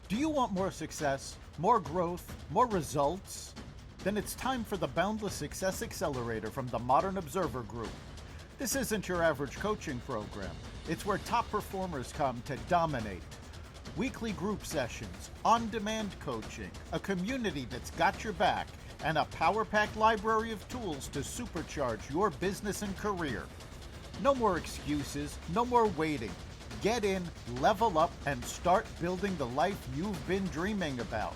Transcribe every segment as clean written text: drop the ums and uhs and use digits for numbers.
Do you want more success, more growth, more results? Then it's time for the Boundless Success Accelerator from the Modern Observer Group. This isn't your average coaching program. It's where top performers come to dominate. Weekly group sessions, on-demand coaching, a community that's got your back, and a power-packed library of tools to supercharge your business and career. No more excuses, no more waiting. Get in, level up, and start building the life you've been dreaming about.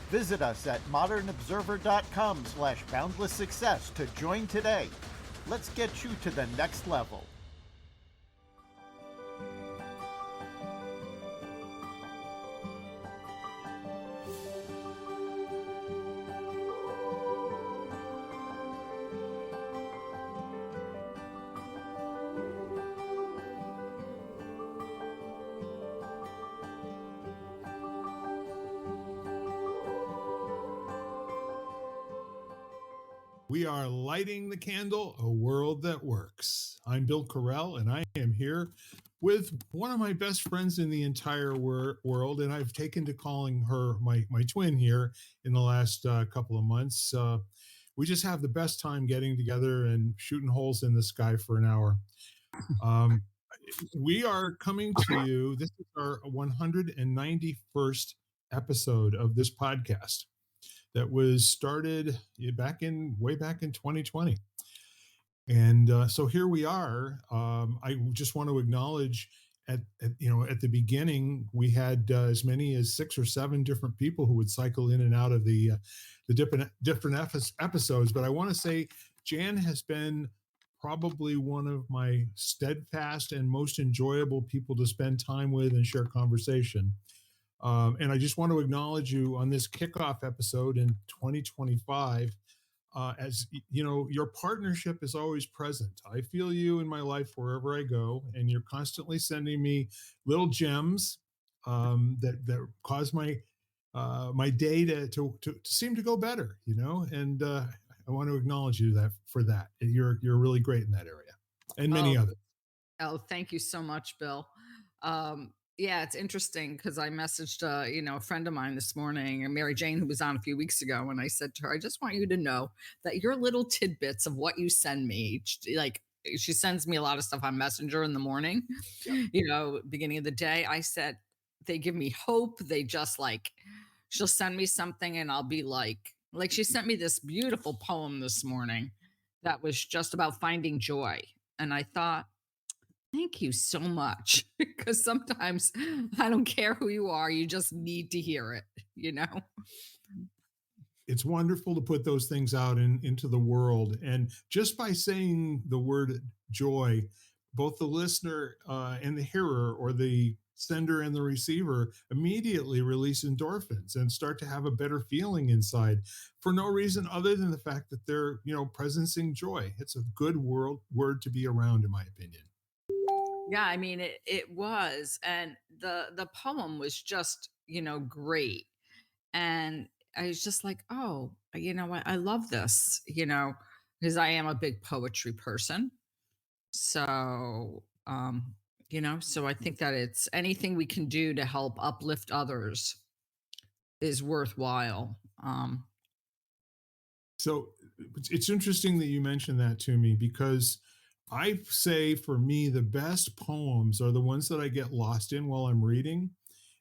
Visit us at modernobserver.com/boundless success to join today. Let's get you to the next level. We are lighting the candle, a world that works. I'm Bill Correll, and I am here with one of my best friends in the entire world, and I've taken to calling her my twin here in the last couple of months. We just have the best time getting together and shooting holes in the sky for an hour. We are coming to you. This is our 191st episode of this podcast that was started way back in 2020. And so here we are. I just want to acknowledge at the beginning, we had as many as 6 or 7 different people who would cycle in and out of the different episodes. But I want to say Jan has been probably one of my steadfast and most enjoyable people to spend time with and share conversation. And I just want to acknowledge you on this kickoff episode in 2025. As you know, your partnership is always present. I feel you in my life wherever I go, and you're constantly sending me little gems that cause my day to seem to go better. And I want to acknowledge you for that. You're really great in that area, and many others. Oh, thank you so much, Bill. Yeah, it's interesting because I messaged, a friend of mine this morning, Mary Jane, who was on a few weeks ago, and I said to her, "I just want you to know that your little tidbits of what you send me, like she sends me a lot of stuff on Messenger in the morning, beginning of the day." I said they give me hope. They just she'll send me something, and I'll be like she sent me this beautiful poem this morning that was just about finding joy, and I thought, thank you so much. Because sometimes I don't care who you are, you just need to hear it. It's wonderful to put those things out into the world. And just by saying the word joy, both the listener and the hearer, or the sender and the receiver, immediately release endorphins and start to have a better feeling inside for no reason other than the fact that they're, presencing joy. It's a good word to be around, in my opinion. Yeah, I mean it was. And the poem was just, great. And I was just like, oh, you know what? I love this, because I am a big poetry person. So, so I think that it's anything we can do to help uplift others is worthwhile. So it's interesting that you mentioned that to me, because I say for me, the best poems are the ones that I get lost in while I'm reading.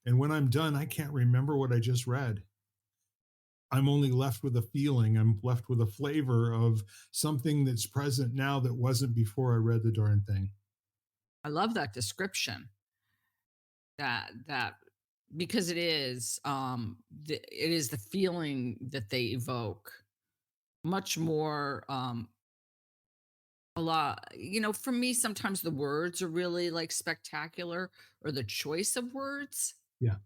And when I'm done, I can't remember what I just read. I'm only left with a feeling. I'm left with a flavor of something that's present now that wasn't before I read the darn thing. I love that description. That because it is it is the feeling that they evoke much more a lot. For me, sometimes the words are really spectacular, or the choice of words, Yeah.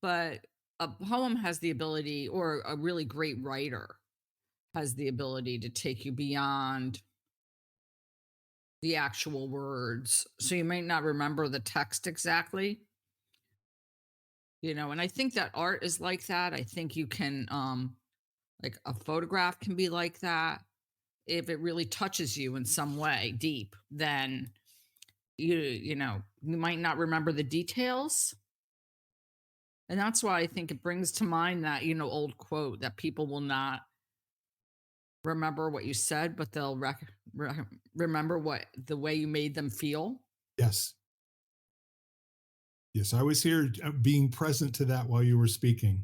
but a poem has the ability, or a really great writer has the ability to take you beyond the actual words. So you might not remember the text exactly, and I think that art is like that. I think you can like a photograph can be like that. If it really touches you in some way deep, then you might not remember the details, And that's why I think it brings to mind that, old quote that people will not remember what you said, but they'll remember what the way you made them feel. Yes. Yes, I was here being present to that while you were speaking.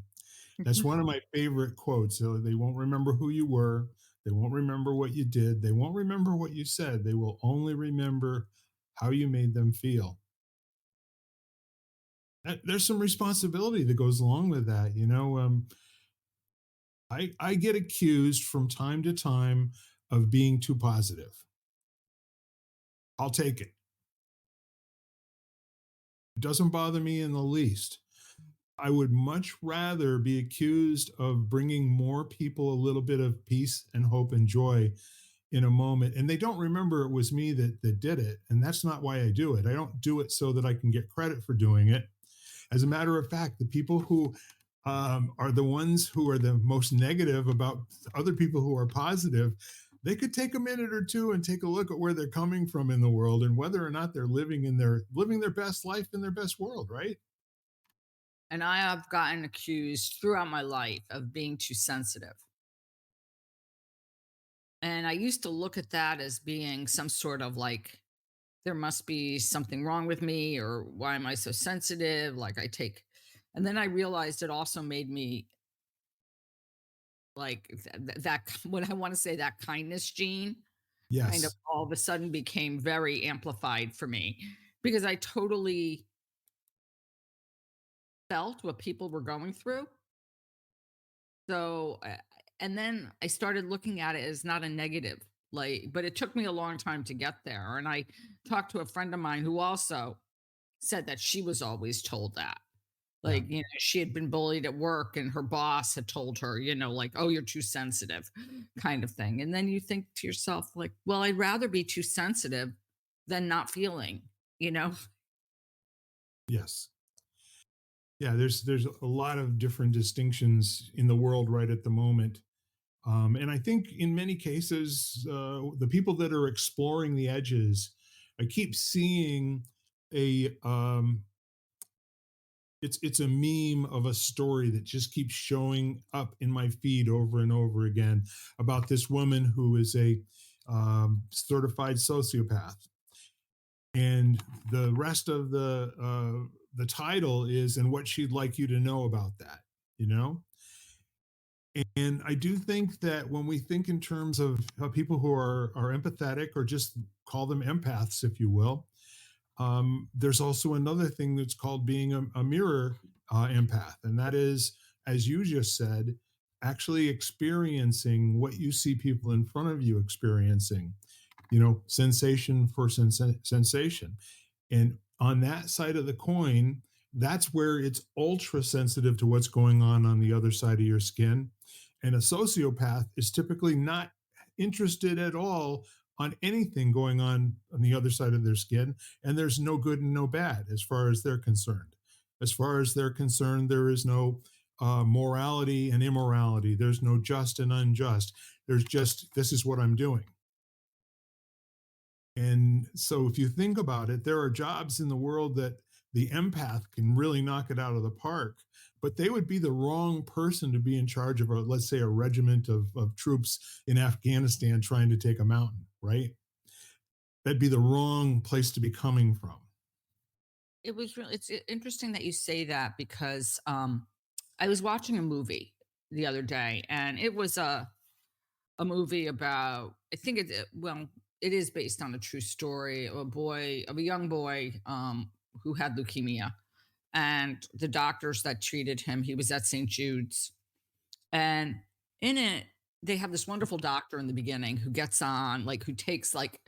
That's one of my favorite quotes. So they won't remember who you were. They won't remember what you did. They won't remember what you said. They will only remember how you made them feel. There's some responsibility that goes along with that. I get accused from time to time of being too positive. I'll take it. It doesn't bother me in the least. I would much rather be accused of bringing more people a little bit of peace and hope and joy in a moment. And they don't remember it was me that did it. And that's not why I do it. I don't do it so that I can get credit for doing it. As a matter of fact, the people who are the ones who are the most negative about other people who are positive, they could take a minute or two and take a look at where they're coming from in the world and whether or not they're living their best life in their best world, right? And I have gotten accused throughout my life of being too sensitive. And I used to look at that as being some sort of like, there must be something wrong with me, or why am I so sensitive? Like, and then I realized it also made me like what I want to say, that kindness gene kind of Yes. all of a sudden became very amplified for me because I totally felt what people were going through. So, and then I started looking at it as not a negative, like, but it took me a long time to get there. And I talked to a friend of mine who also said that she was always told that. Yeah. Like, she had been bullied at work and her boss had told her, like, oh, you're too sensitive, kind of thing. And then you think to yourself, like, well, I'd rather be too sensitive than not feeling, you know? Yes. Yeah, there's a lot of different distinctions in the world right at the moment. And I think in many cases, the people that are exploring the edges, I keep seeing a it's a meme of a story that just keeps showing up in my feed over and over again about this woman who is a certified sociopath, and the rest of the title is and what she'd like you to know about that. You know, and I do think that when we think in terms of people who are empathetic, or just call them empaths, if you will, there's also another thing that's called being a mirror empath, and that is, as you just said, actually experiencing what you see people in front of you experiencing. Sensation for sensation. And on that side of the coin, that's where it's ultra sensitive to what's going on the other side of your skin. And a sociopath is typically not interested at all on anything going on the other side of their skin. And there's no good and no bad as far as they're concerned. As far as they're concerned, there is no morality and immorality. There's no just and unjust. There's just, this is what I'm doing. And so if you think about it, there are jobs in the world that the empath can really knock it out of the park, but they would be the wrong person to be in charge of, let's say, a regiment of troops in Afghanistan trying to take a mountain, right? That'd be the wrong place to be coming from. It's interesting that you say that because I was watching a movie the other day and it was a movie about, I think well, it is based on a true story of a young boy who had leukemia, and the doctors that treated him, he was at St. Jude's, and in it they have this wonderful doctor in the beginning who gets on, like, who takes like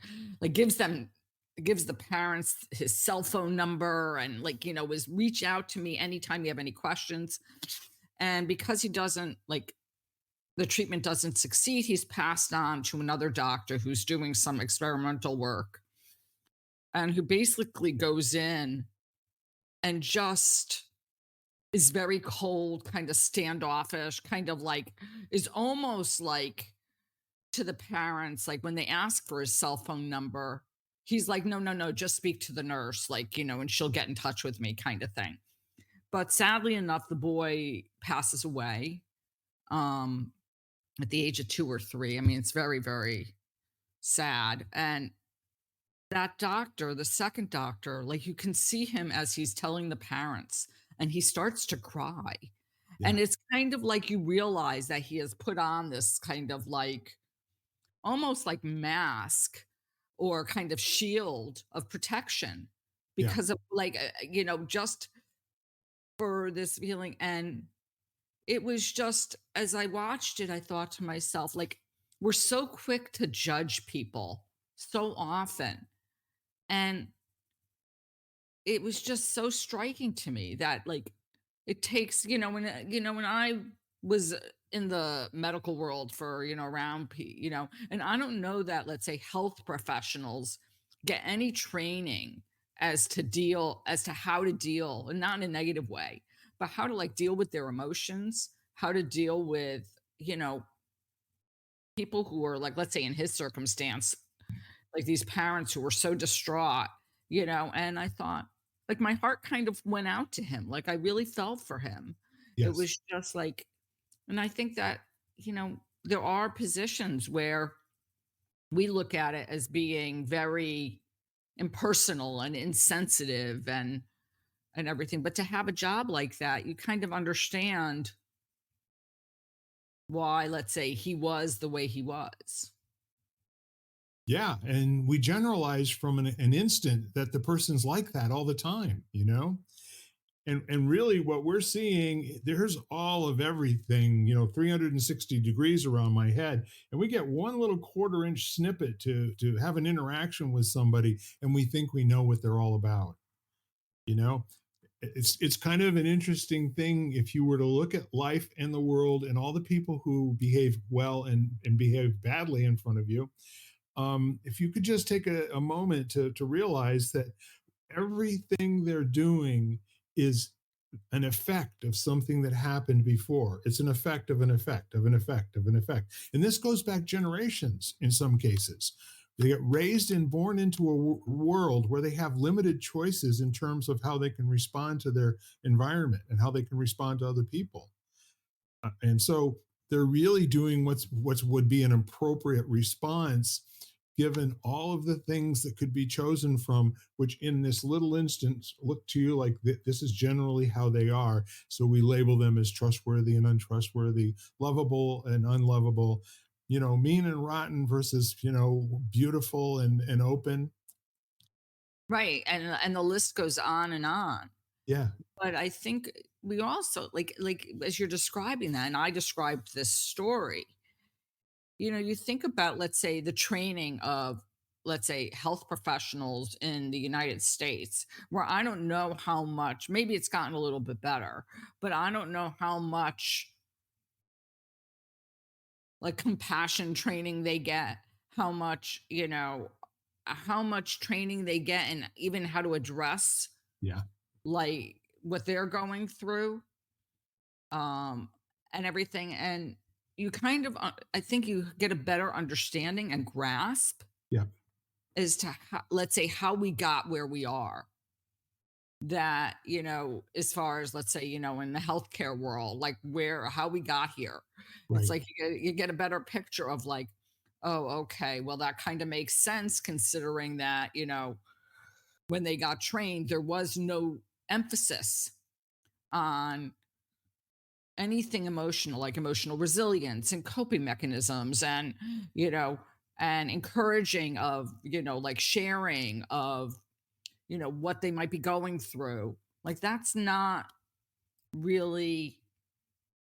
gives the parents his cell phone number, and, like, was reach out to me anytime you have any questions. And because he doesn't like the treatment doesn't succeed, he's passed on to another doctor who's doing some experimental work, and who basically goes in and just is very cold, kind of standoffish, kind of like, is almost like, to the parents, like when they ask for his cell phone number, he's like, no, no, no, just speak to the nurse, like, and she'll get in touch with me, kind of thing. But sadly enough, the boy passes away, um, at the age of 2 or 3. I mean, it's very, very sad, and that doctor, the second doctor, like, you can see him as he's telling the parents, and he starts to cry, Yeah. and it's kind of like you realize that he has put on this kind of, like, almost like mask or kind of shield of protection Yeah. because of, like, just for this feeling, and it was just as I watched it, I thought to myself, like, we're so quick to judge people so often, and it was just so striking to me that, like, it takes when I was in the medical world for, around and I don't know that, let's say, health professionals get any training as to how to deal, and not in a negative way, but how to, like, deal with their emotions, how to deal with, people who are, like, let's say in his circumstance, like these parents who were so distraught, and I thought, like, my heart kind of went out to him. Like, I really felt for him. It Yes. was just like, and I think that, there are positions where we look at it as being very impersonal and insensitive and everything. But to have a job like that, you kind of understand why, let's say, he was the way he was. Yeah. And we generalize from an instant that the person's like that all the time, you know? And really what we're seeing, there's all of everything, 360 degrees around my head. And we get one little quarter-inch snippet to have an interaction with somebody, and we think we know what they're all about, you know? It's kind of an interesting thing if you were to look at life and the world and all the people who behave well and behave badly in front of you. If you could just take a moment to realize that everything they're doing is an effect of something that happened before. It's an effect of an effect of an effect of an effect. And this goes back generations in some cases. They get raised and born into a world where they have limited choices in terms of how they can respond to their environment and how they can respond to other people. And so they're really doing what's would be an appropriate response given all of the things that could be chosen from, which in this little instance look to you like this is generally how they are. So we label them as trustworthy and untrustworthy, lovable and unlovable, mean and rotten versus, beautiful and open. Right. And the list goes on and on. Yeah. But I think we also, like as you're describing that, and I described this story, you think about, let's say, the training of, let's say, health professionals in the United States, where I don't know how much, maybe it's gotten a little bit better, but I don't know how much, like, compassion training they get, how much, how much training they get, and even how to address, Yeah. like, what they're going through, um, and everything. And you kind of, I think you get a better understanding and grasp Yeah. as to how, let's say, how we got where we are. That, as far as, let's say, in the healthcare world, like, how we got here. It's Right. like you get a better picture of, like, oh, okay, well, that kind of makes sense considering that, when they got trained, there was no emphasis on anything emotional, like emotional resilience and coping mechanisms, and you know and encouraging of, like, sharing of, what they might be going through. Like, that's not really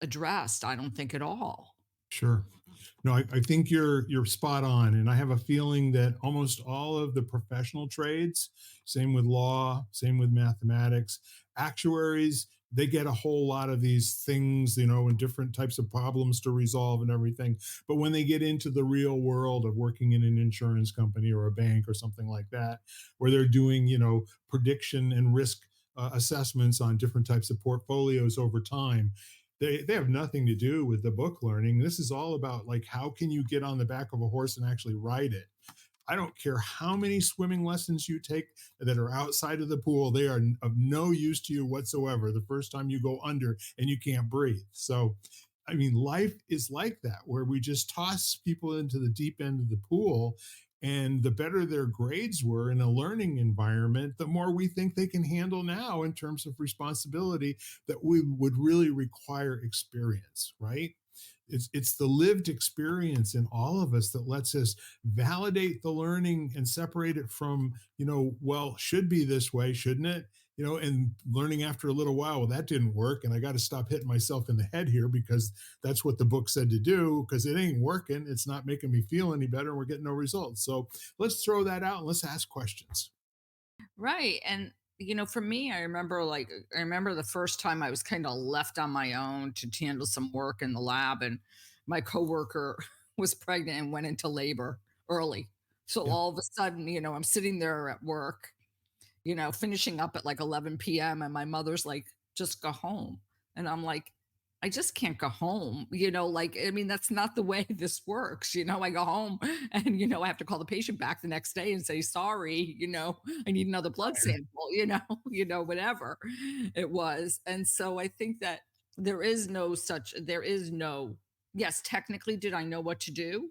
addressed, I don't think, at all. Sure. No, I think you're spot on, and I have a feeling that almost all of the professional trades, same with law, same with mathematics, actuaries, they get a whole lot of these things, and different types of problems to resolve and everything. But when they get into the real world of working in an insurance company or a bank or something like that, where they're doing, prediction and risk assessments on different types of portfolios over time, they have nothing to do with the book learning. This is all about, like, how can you get on the back of a horse and actually ride it. I don't care how many swimming lessons you take that are outside of the pool, they are of no use to you whatsoever the first time you go under and you can't breathe. So, I mean, life is like that, where we just toss people into the deep end of the pool. And the better their grades were in a learning environment, the more we think they can handle now in terms of responsibility that we would really require experience, right? It's the lived experience in all of us that lets us validate the learning and separate it from, well, should be this way, shouldn't it? And learning after a little while, well, that didn't work. And I got to stop hitting myself in the head here because that's what the book said to do, because it ain't working. It's not making me feel any better. And we're getting no results. So let's throw that out and let's ask questions. Right. And for me, I remember the first time I was kind of left on my own to handle some work in the lab, and my coworker was pregnant and went into labor early. So Yeah. all of a sudden, I'm sitting there at work, finishing up at like 11 p.m. And my mother's like, just go home. And I'm like, I just can't go home. Like, I mean, that's not the way this works. I go home and, I have to call the patient back the next day and say, sorry, I need another blood sample, whatever it was. And so I think that there is no, yes, technically, did I know what to do?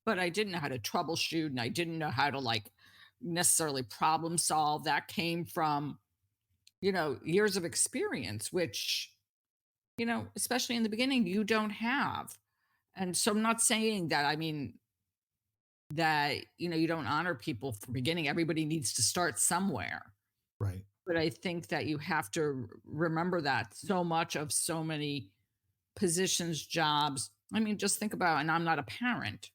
But I didn't know how to troubleshoot and I didn't know how to like necessarily problem solve. That came from, years of experience, which, especially in the beginning, you don't have. And so I'm not saying that, I mean, that, you don't honor people for beginning. Everybody needs to start somewhere. Right. But I think that you have to remember that so much of so many positions, jobs. I mean, just think about, and I'm not a parent,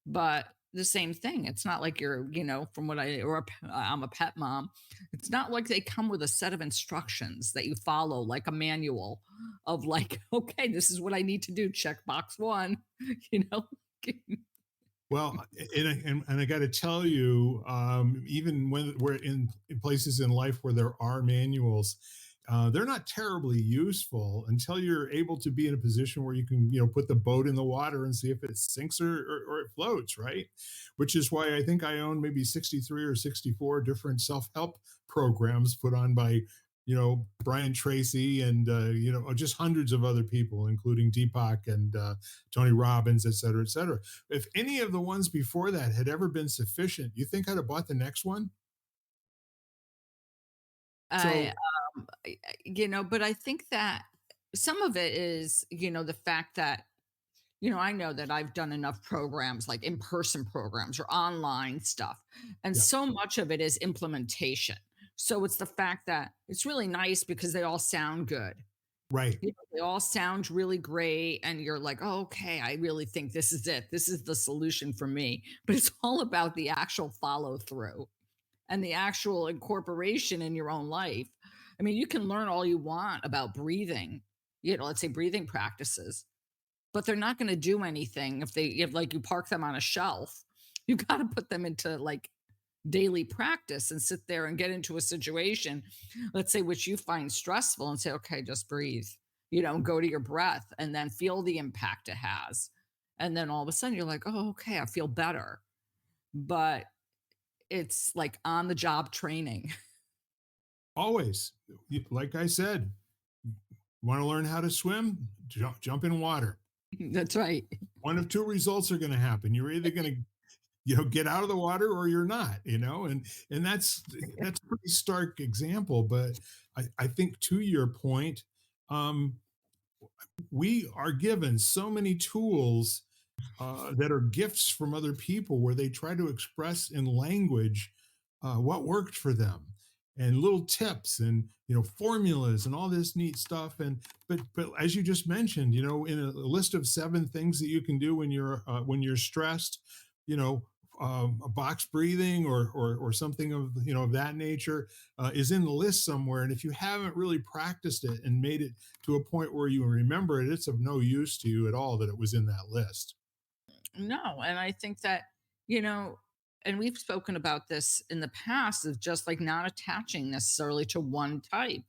but the same thing. It's not like you're, from what I, or a I'm a pet mom. It's not like they come with a set of instructions that you follow, like a manual of like, okay, this is what I need to do. Check box one, you know. Well, and I got to tell you, even when we're in places in life where there are manuals, they're not terribly useful until you're able to be in a position where you can, put the boat in the water and see if it sinks or it floats, right? Which is why I think I own maybe 63 or 64 different self-help programs put on by, Brian Tracy and, just hundreds of other people, including Deepak and Tony Robbins, et cetera, et cetera. If any of the ones before that had ever been sufficient, you think I'd have bought the next one? I, So, but I think that some of it is, the fact that, I know that I've done enough programs like in person programs or online stuff. And yeah, so much of it is implementation. So it's the fact that it's really nice because they all sound good. right. They all sound really great. And you're like, oh, okay, I really think this is it. This is the solution for me. But it's all about the actual follow through and the actual incorporation in your own life. I mean, you can learn all you want about breathing, let's say breathing practices, but they're not going to do anything if like you park them on a shelf. You got to put them into like daily practice and sit there and get into a situation, let's say, which you find stressful, and say, okay, just breathe, go to your breath and then feel the impact it has. And then all of a sudden you're like, oh, okay, I feel better. But it's like on the job training. Always. Like I said, want to learn how to swim? Jump in water. That's right. One of two results are going to happen. You're either going to, get out of the water or you're not, and that's a pretty stark example. But I think to your point, um, we are given so many tools that are gifts from other people where they try to express in language what worked for them and little tips and formulas and all this neat stuff. And but as you just mentioned, in a list of 7 things that you can do when you're stressed, you know a box breathing or something of that nature is in the list somewhere. And if you haven't really practiced it and made it to a point where you remember it, it's of no use to you at all that it was in that list. No, and I think that, you know, and we've spoken about this in the past of just like not attaching necessarily to one type,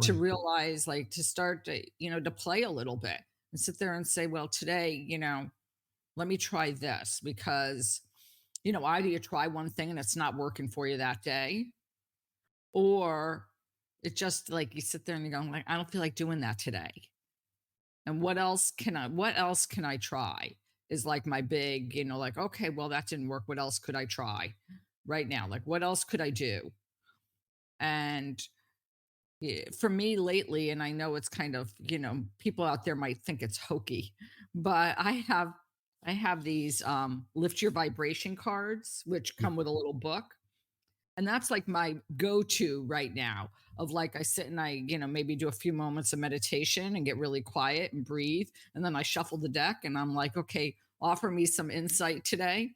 to Right. realize like to start to, to play a little bit and sit there and say, well, today, let me try this because Either you try one thing and it's not working for you that day, or it's just like you sit there and you go, like, I don't feel like doing that today. And what else can I try? Is like my big, like, okay, well, that didn't work. What else could I try right now? Like, what else could I do? And for me lately, and I know it's kind of, people out there might think it's hokey, but I have these lift your vibration cards, which Yeah. come with a little book. And that's like my go-to right now of like I sit and I, maybe do a few moments of meditation and get really quiet and breathe. And then I shuffle the deck and I'm like, okay, offer me some insight today.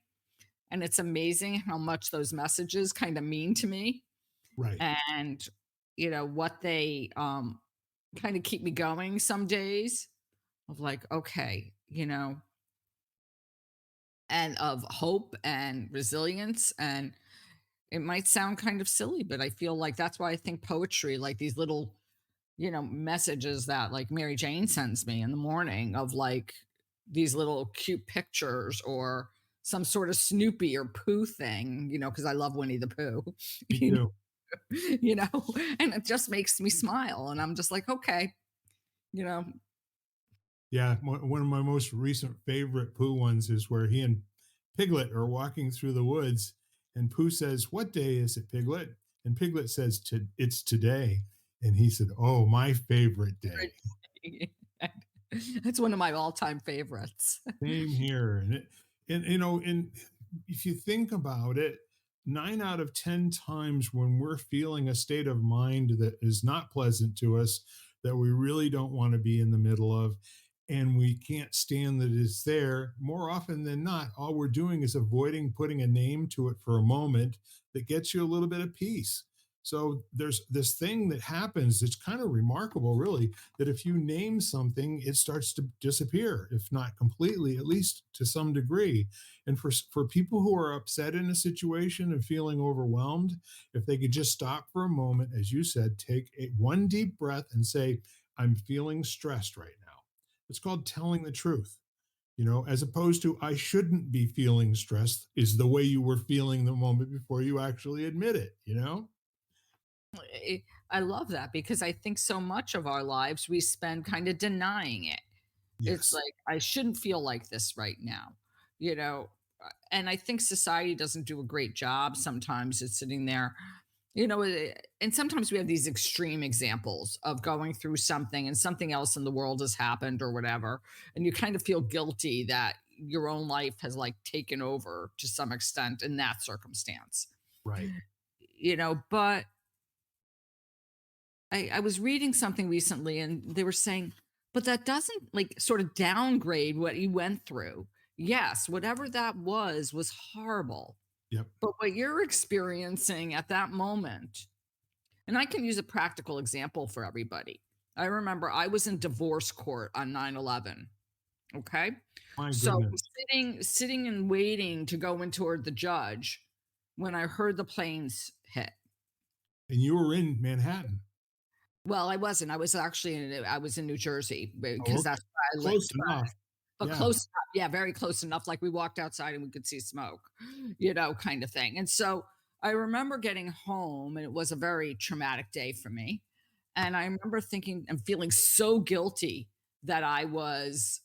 And it's amazing how much those messages kind of mean to me Right. and what they kind of keep me going some days of like, okay, and of hope and resilience. And it might sound kind of silly, but I feel like that's why I think poetry, like these little, messages that like Mary Jane sends me in the morning of like these little cute pictures or some sort of Snoopy or Pooh thing, because I love Winnie the Pooh, Me you know, too. you know, and it just makes me smile. And I'm just like, okay, you know, Yeah, one of my most recent favorite Pooh ones is where he and Piglet are walking through the woods, and Pooh says, "What day is it, Piglet?" And Piglet says, "It's today." And he said, "Oh, my favorite day." that's one of my all-time favorites. Same here. And if you think about it, 9 out of 10 times when we're feeling a state of mind that is not pleasant to us, that we really don't want to be in the middle of, and we can't stand that it's there, more often than not, all we're doing is avoiding putting a name to it for a moment that gets you a little bit of peace. So there's this thing that happens that's kind of remarkable, really, that if you name something, it starts to disappear, if not completely, at least to some degree. And for people who are upset in a situation and feeling overwhelmed, if they could just stop for a moment, as you said, take one deep breath and say, "I'm feeling stressed right now." It's called telling the truth. As opposed to "I shouldn't be feeling stressed" is the way you were feeling the moment before you actually admit it. I I love that because I think so much of our lives we spend kind of denying it. It's Yes. like, I shouldn't feel like this right now, you know? And I think society doesn't do a great job sometimes at sitting there, and sometimes we have these extreme examples of going through something and something else in the world has happened or whatever. And you kind of feel guilty that your own life has like taken over to some extent in that circumstance, Right. but I was reading something recently and they were saying, but that doesn't like sort of downgrade what you went through. Yes, whatever that was horrible. Yep. But what you're experiencing at that moment, and I can use a practical example for everybody. I remember I was in divorce court on 9/11. Okay. My So goodness. sitting and waiting to go in toward the judge when I heard the planes hit. And you were in Manhattan. Well, I wasn't. I was in New Jersey Oh, because okay. that's where I Close lived, enough. but Yeah. close enough. Yeah, very close enough. Like we walked outside and we could see smoke, kind of thing. And so I remember getting home and it was a very traumatic day for me. And I remember thinking and feeling so guilty that I was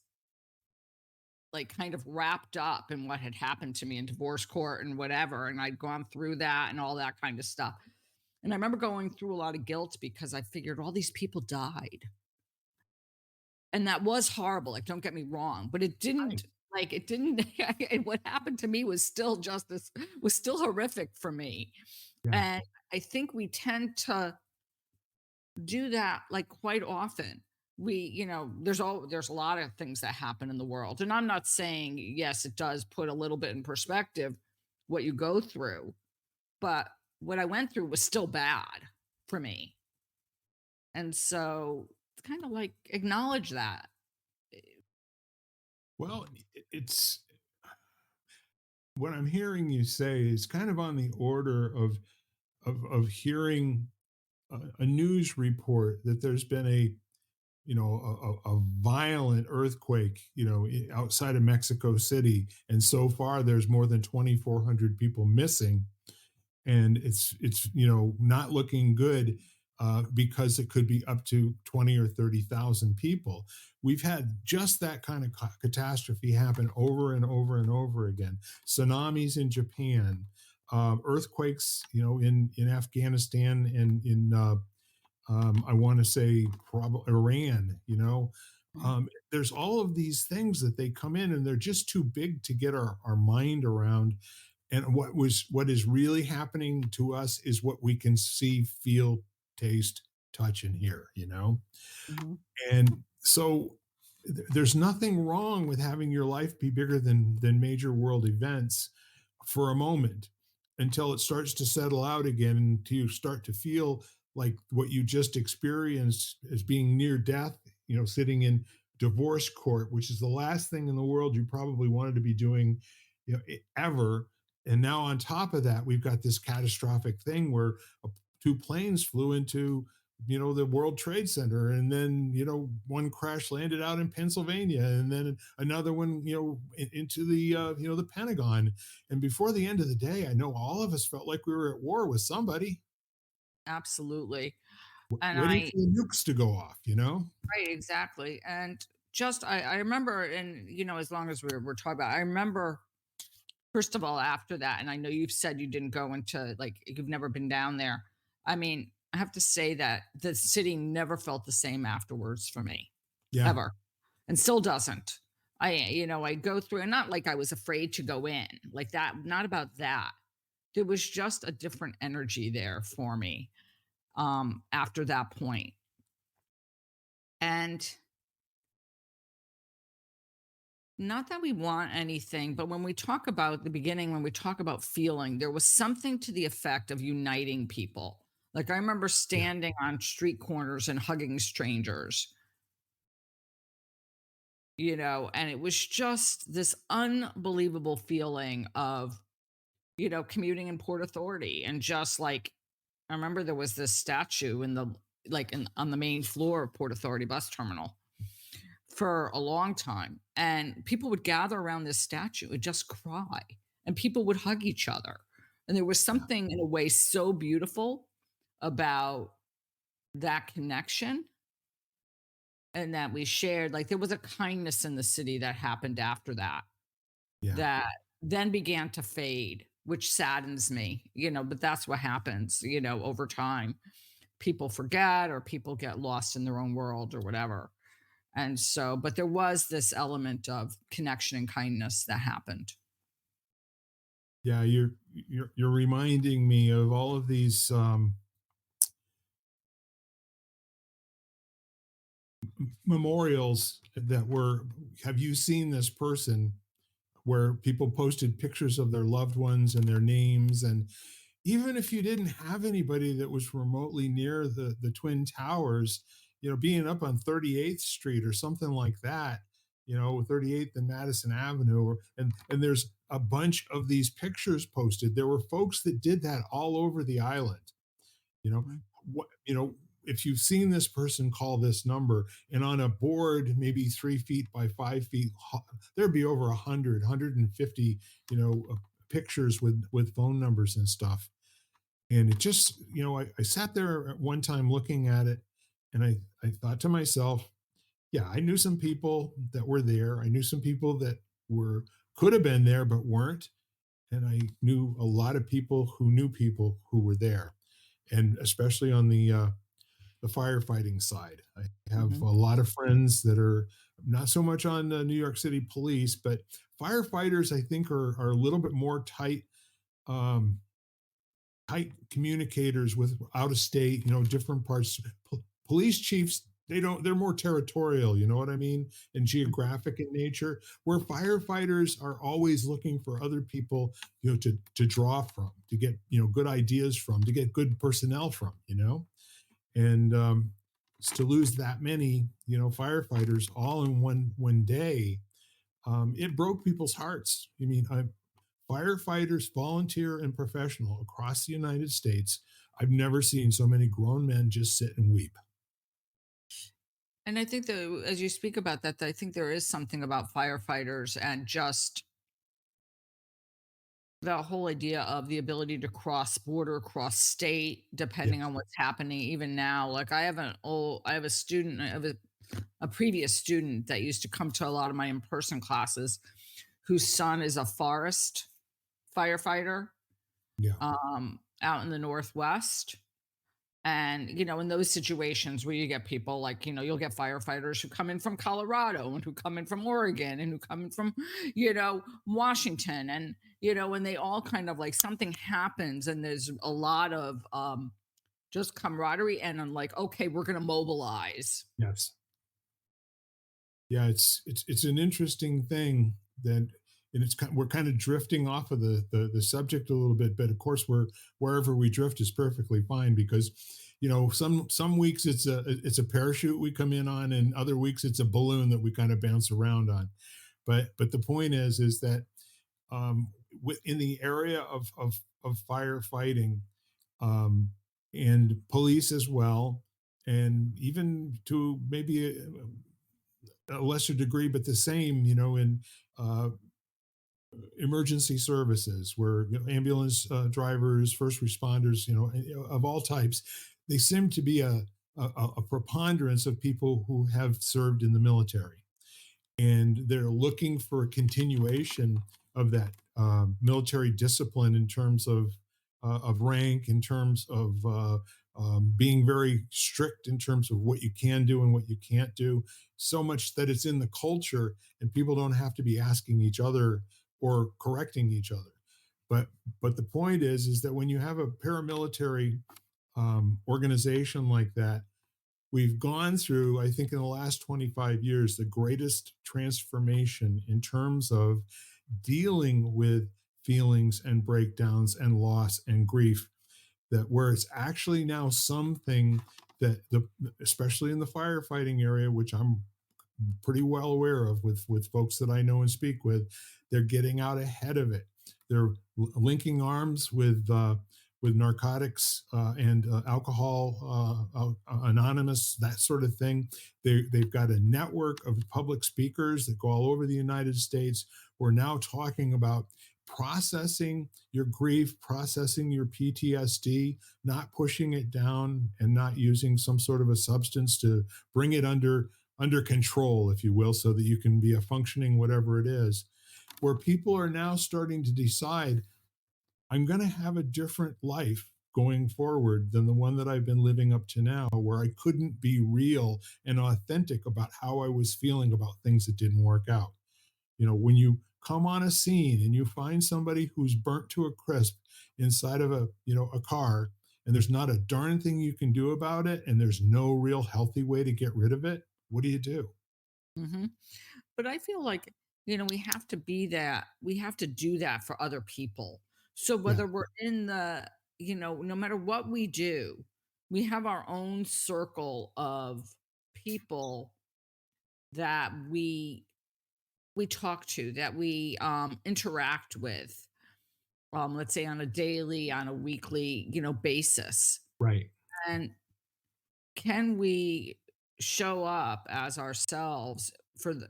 like kind of wrapped up in what had happened to me in divorce court and whatever. And I'd gone through that and all that kind of stuff. And I remember going through a lot of guilt because I figured all these people died. And that was horrible, like, don't get me wrong, but Right. it didn't and what happened to me was still justice was still horrific for me, Yeah. and I think we tend to do that, like, quite often. There's a lot of things that happen in the world, and I'm not saying, yes, it does put a little bit in perspective what you go through, but what I went through was still bad for me, and so it's kinda like, acknowledge that. Well, it's what I'm hearing you say is kind of on the order of hearing a news report that there's been a violent earthquake, outside of Mexico City, and so far there's more than 2,400 people missing, and it's not looking good, because it could be up to 20 or 30,000 people. We've had just that kind of catastrophe happen over and over and over again. Tsunamis in Japan, earthquakes, in Afghanistan, and in I want to say probably Iran. Mhm. There's all of these things that they come in and they're just too big to get our mind around. And what is really happening to us is what we can see, feel, taste, touch, and hear. Mhm. And so there's nothing wrong with having your life be bigger than major world events for a moment, until it starts to settle out again, until you start to feel like what you just experienced as being near death, sitting in divorce court, which is the last thing in the world you probably wanted to be doing, ever. And now on top of that, we've got this catastrophic thing where two planes flew into the World Trade Center, and then one crash landed out in Pennsylvania, and then another one into the the Pentagon. And before the end of the day, I know all of us felt like we were at war with somebody, Absolutely. And waiting I for the nukes to go off. right, exactly. And just I remember, and as long as we're talking about, I remember first of all after that, and I know you've said you didn't go into like you've never been down there. I mean, I have to say that the city never felt the same afterwards for me, Yeah, ever, and still doesn't. I go through, and not like I was afraid to go in, like that, not about that. There was just a different energy there for me after that point. And not that we want anything, but when we talk about the beginning, when we talk about feeling, there was something to the effect of uniting people. Like I remember yeah, standing on street corners and hugging strangers, and it was just this unbelievable feeling of, commuting in Port Authority. And just like, I remember there was this statue in the, on the main floor of Port Authority bus terminal for a long time, and people would gather around this statue and just cry, and people would hug each other. And there was yeah, something in a way so beautiful about that connection, and that we shared, like there was a kindness in the city that happened after that, yeah. that then began to fade, which saddens me, but that's what happens, over time. People forget, or people get lost in their own world or whatever. And so, but there was this element of connection and kindness that happened. Yeah, you're reminding me of all of these memorials that were. Have you seen this person, where people posted pictures of their loved ones and their names, and even if you didn't have anybody that was remotely near the twin towers, being up on 38th Street or something like that, 38th and Madison Avenue, and there's a bunch of these pictures posted. There were folks that did that all over the island. you know Mhm, what if you've seen this person, call this number, and on a board maybe 3 feet by 5 feet, there'd be over 150 pictures with phone numbers and stuff. And it just, I sat there at one time looking at it, and I thought to myself, yeah, I knew some people that were there. I knew some people that were could have been there but weren't. And I knew a lot of people who were there. And especially on the firefighting side, I have mhm, a lot of friends that are not so much on New York City police, but firefighters, I think, are a little bit more um, tight communicators with out of state, different parts. Police chiefs, they're more territorial, you know what I mean, and mhm, geographic in nature. Where firefighters are always looking for other people, to draw from, to get good ideas from, to get good personnel from. And to lose that many firefighters all in one day, it broke people's hearts. I mean, firefighters, volunteer and professional, across the United States, I've never seen so many grown men just sit and weep. And I think that as you speak about that, I think there is something about firefighters and just the whole idea of the ability to cross border, cross state, depending Yes. on what's happening even now. Like I have a student, I have a previous student that used to come to a lot of my in-person classes whose son is a forest firefighter Yeah. out in the Northwest. And, in those situations where you get people like, you'll get firefighters who come in from Colorado and who come in from Oregon and who come in from, Washington. And, when they all kind of like something happens and there's a lot of just camaraderie and I'm like, okay, we're going to mobilize. Yes. Yeah, it's an interesting thing that, and we're kind of drifting off of the subject a little bit, but of course we're wherever we drift is perfectly fine because some weeks it's a parachute we come in on, and other weeks it's a balloon that we kind of bounce around on. But the point is that in the area of firefighting, um, and police as well, and even to maybe a lesser degree, but the same, in uh, emergency services, where ambulance drivers, first responders, of all types, they seem to be a preponderance of people who have served in the military, and they're looking for a continuation of that military discipline in terms of rank, in terms of being very strict in terms of what you can do and what you can't do. So much that it's in the culture, and people don't have to be asking each other or correcting each other. But but the point is that when you have a paramilitary organization like that, we've gone through, I think, in the last 25 years, the greatest transformation in terms of dealing with feelings and breakdowns and loss and grief, that where it's actually now something that especially in the firefighting area, which I'm pretty well aware of with folks that I know and speak with, they're getting out ahead of it. They're linking arms with narcotics and alcohol anonymous, that sort of thing. They've got a network of public speakers that go all over the United States. We're now talking about processing your grief, processing your PTSD, not pushing it down and not using some sort of a substance to bring it under control, if you will, so that you can be a functioning whatever it is. Where people are now starting to decide, I'm going to have a different life going forward than the one that I've been living up to now, where I couldn't be real and authentic about how I was feeling about things that didn't work out. When you come on a scene and you find somebody who's burnt to a crisp inside of a car, and there's not a darn thing you can do about it, and there's no real healthy way to get rid of it, what do you do? Hmm. But I feel like, we have to be that, we have to do that for other people. So Yeah. whether we're in the, no matter what we do, we have our own circle of people that we talk to, that we interact with, let's say on a daily, on a weekly, basis. Right. And can we show up as ourselves for the,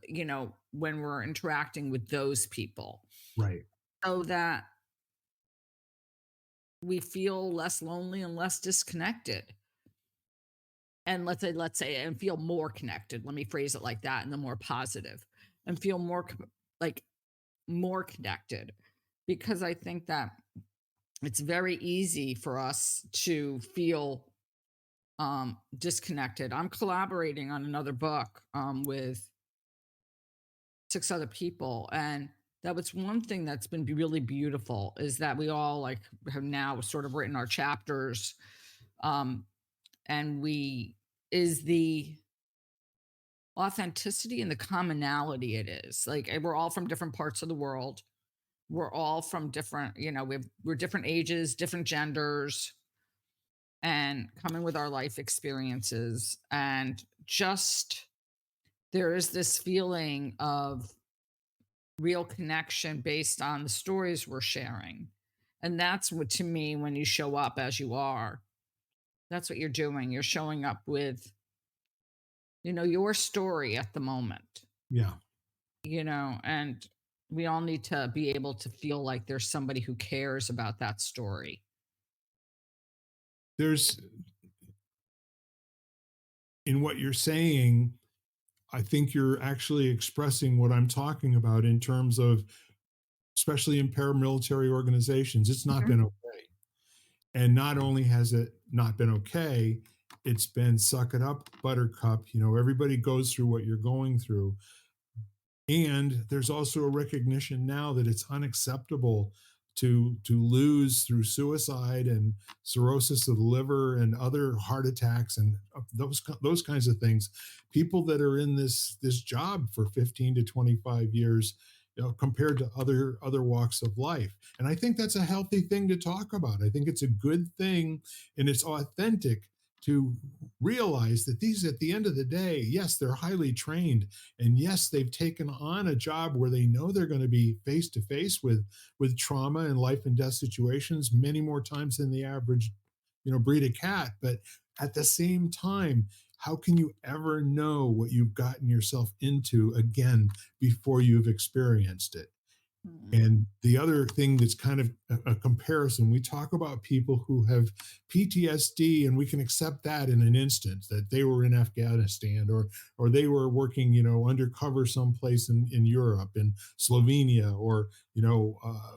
when we're interacting with those people Right. so that we feel less lonely and less disconnected? And let's say and feel more connected. Let me phrase it like that, and the more positive, and feel more like more connected, because I think that it's very easy for us to feel disconnected. I'm collaborating on another book with 6 other people, and that was one thing that's been really beautiful, is that we all like have now sort of written our chapters, um and we is the authenticity and the commonality it is. Like, we're all from different parts of the world. We're all from different, we're different ages, different genders, and coming with our life experiences. And just there is this feeling of real connection based on the stories we're sharing. And that's what, to me, when you show up as you are, that's what you're doing. You're showing up with your story at the moment, Yeah. and we all need to be able to feel like there's somebody who cares about that story. There's in what you're saying, I think you're actually expressing what I'm talking about in terms of, especially in paramilitary organizations, it's not Mhm. been okay. And not only has it not been okay, it's been suck it up, buttercup. Everybody goes through what you're going through. And there's also a recognition now that it's unacceptable to lose through suicide and cirrhosis of the liver and other heart attacks and those kinds of things. People that are in this job for 15 to 25 years, compared to other walks of life. And I think that's a healthy thing to talk about. I think it's a good thing, and it's authentic to realize that these, at the end of the day, yes, they're highly trained, and yes, they've taken on a job where they know they're going to be face to face with trauma and life and death situations many more times than the average breed of cat. But at the same time, how can you ever know what you've gotten yourself into again before you've experienced it? Mm. And the other thing that's kind of a comparison, we talk about people who have PTSD, and we can accept that in an instant, that they were in Afghanistan, or they were working, undercover someplace in Europe, in Slovenia, or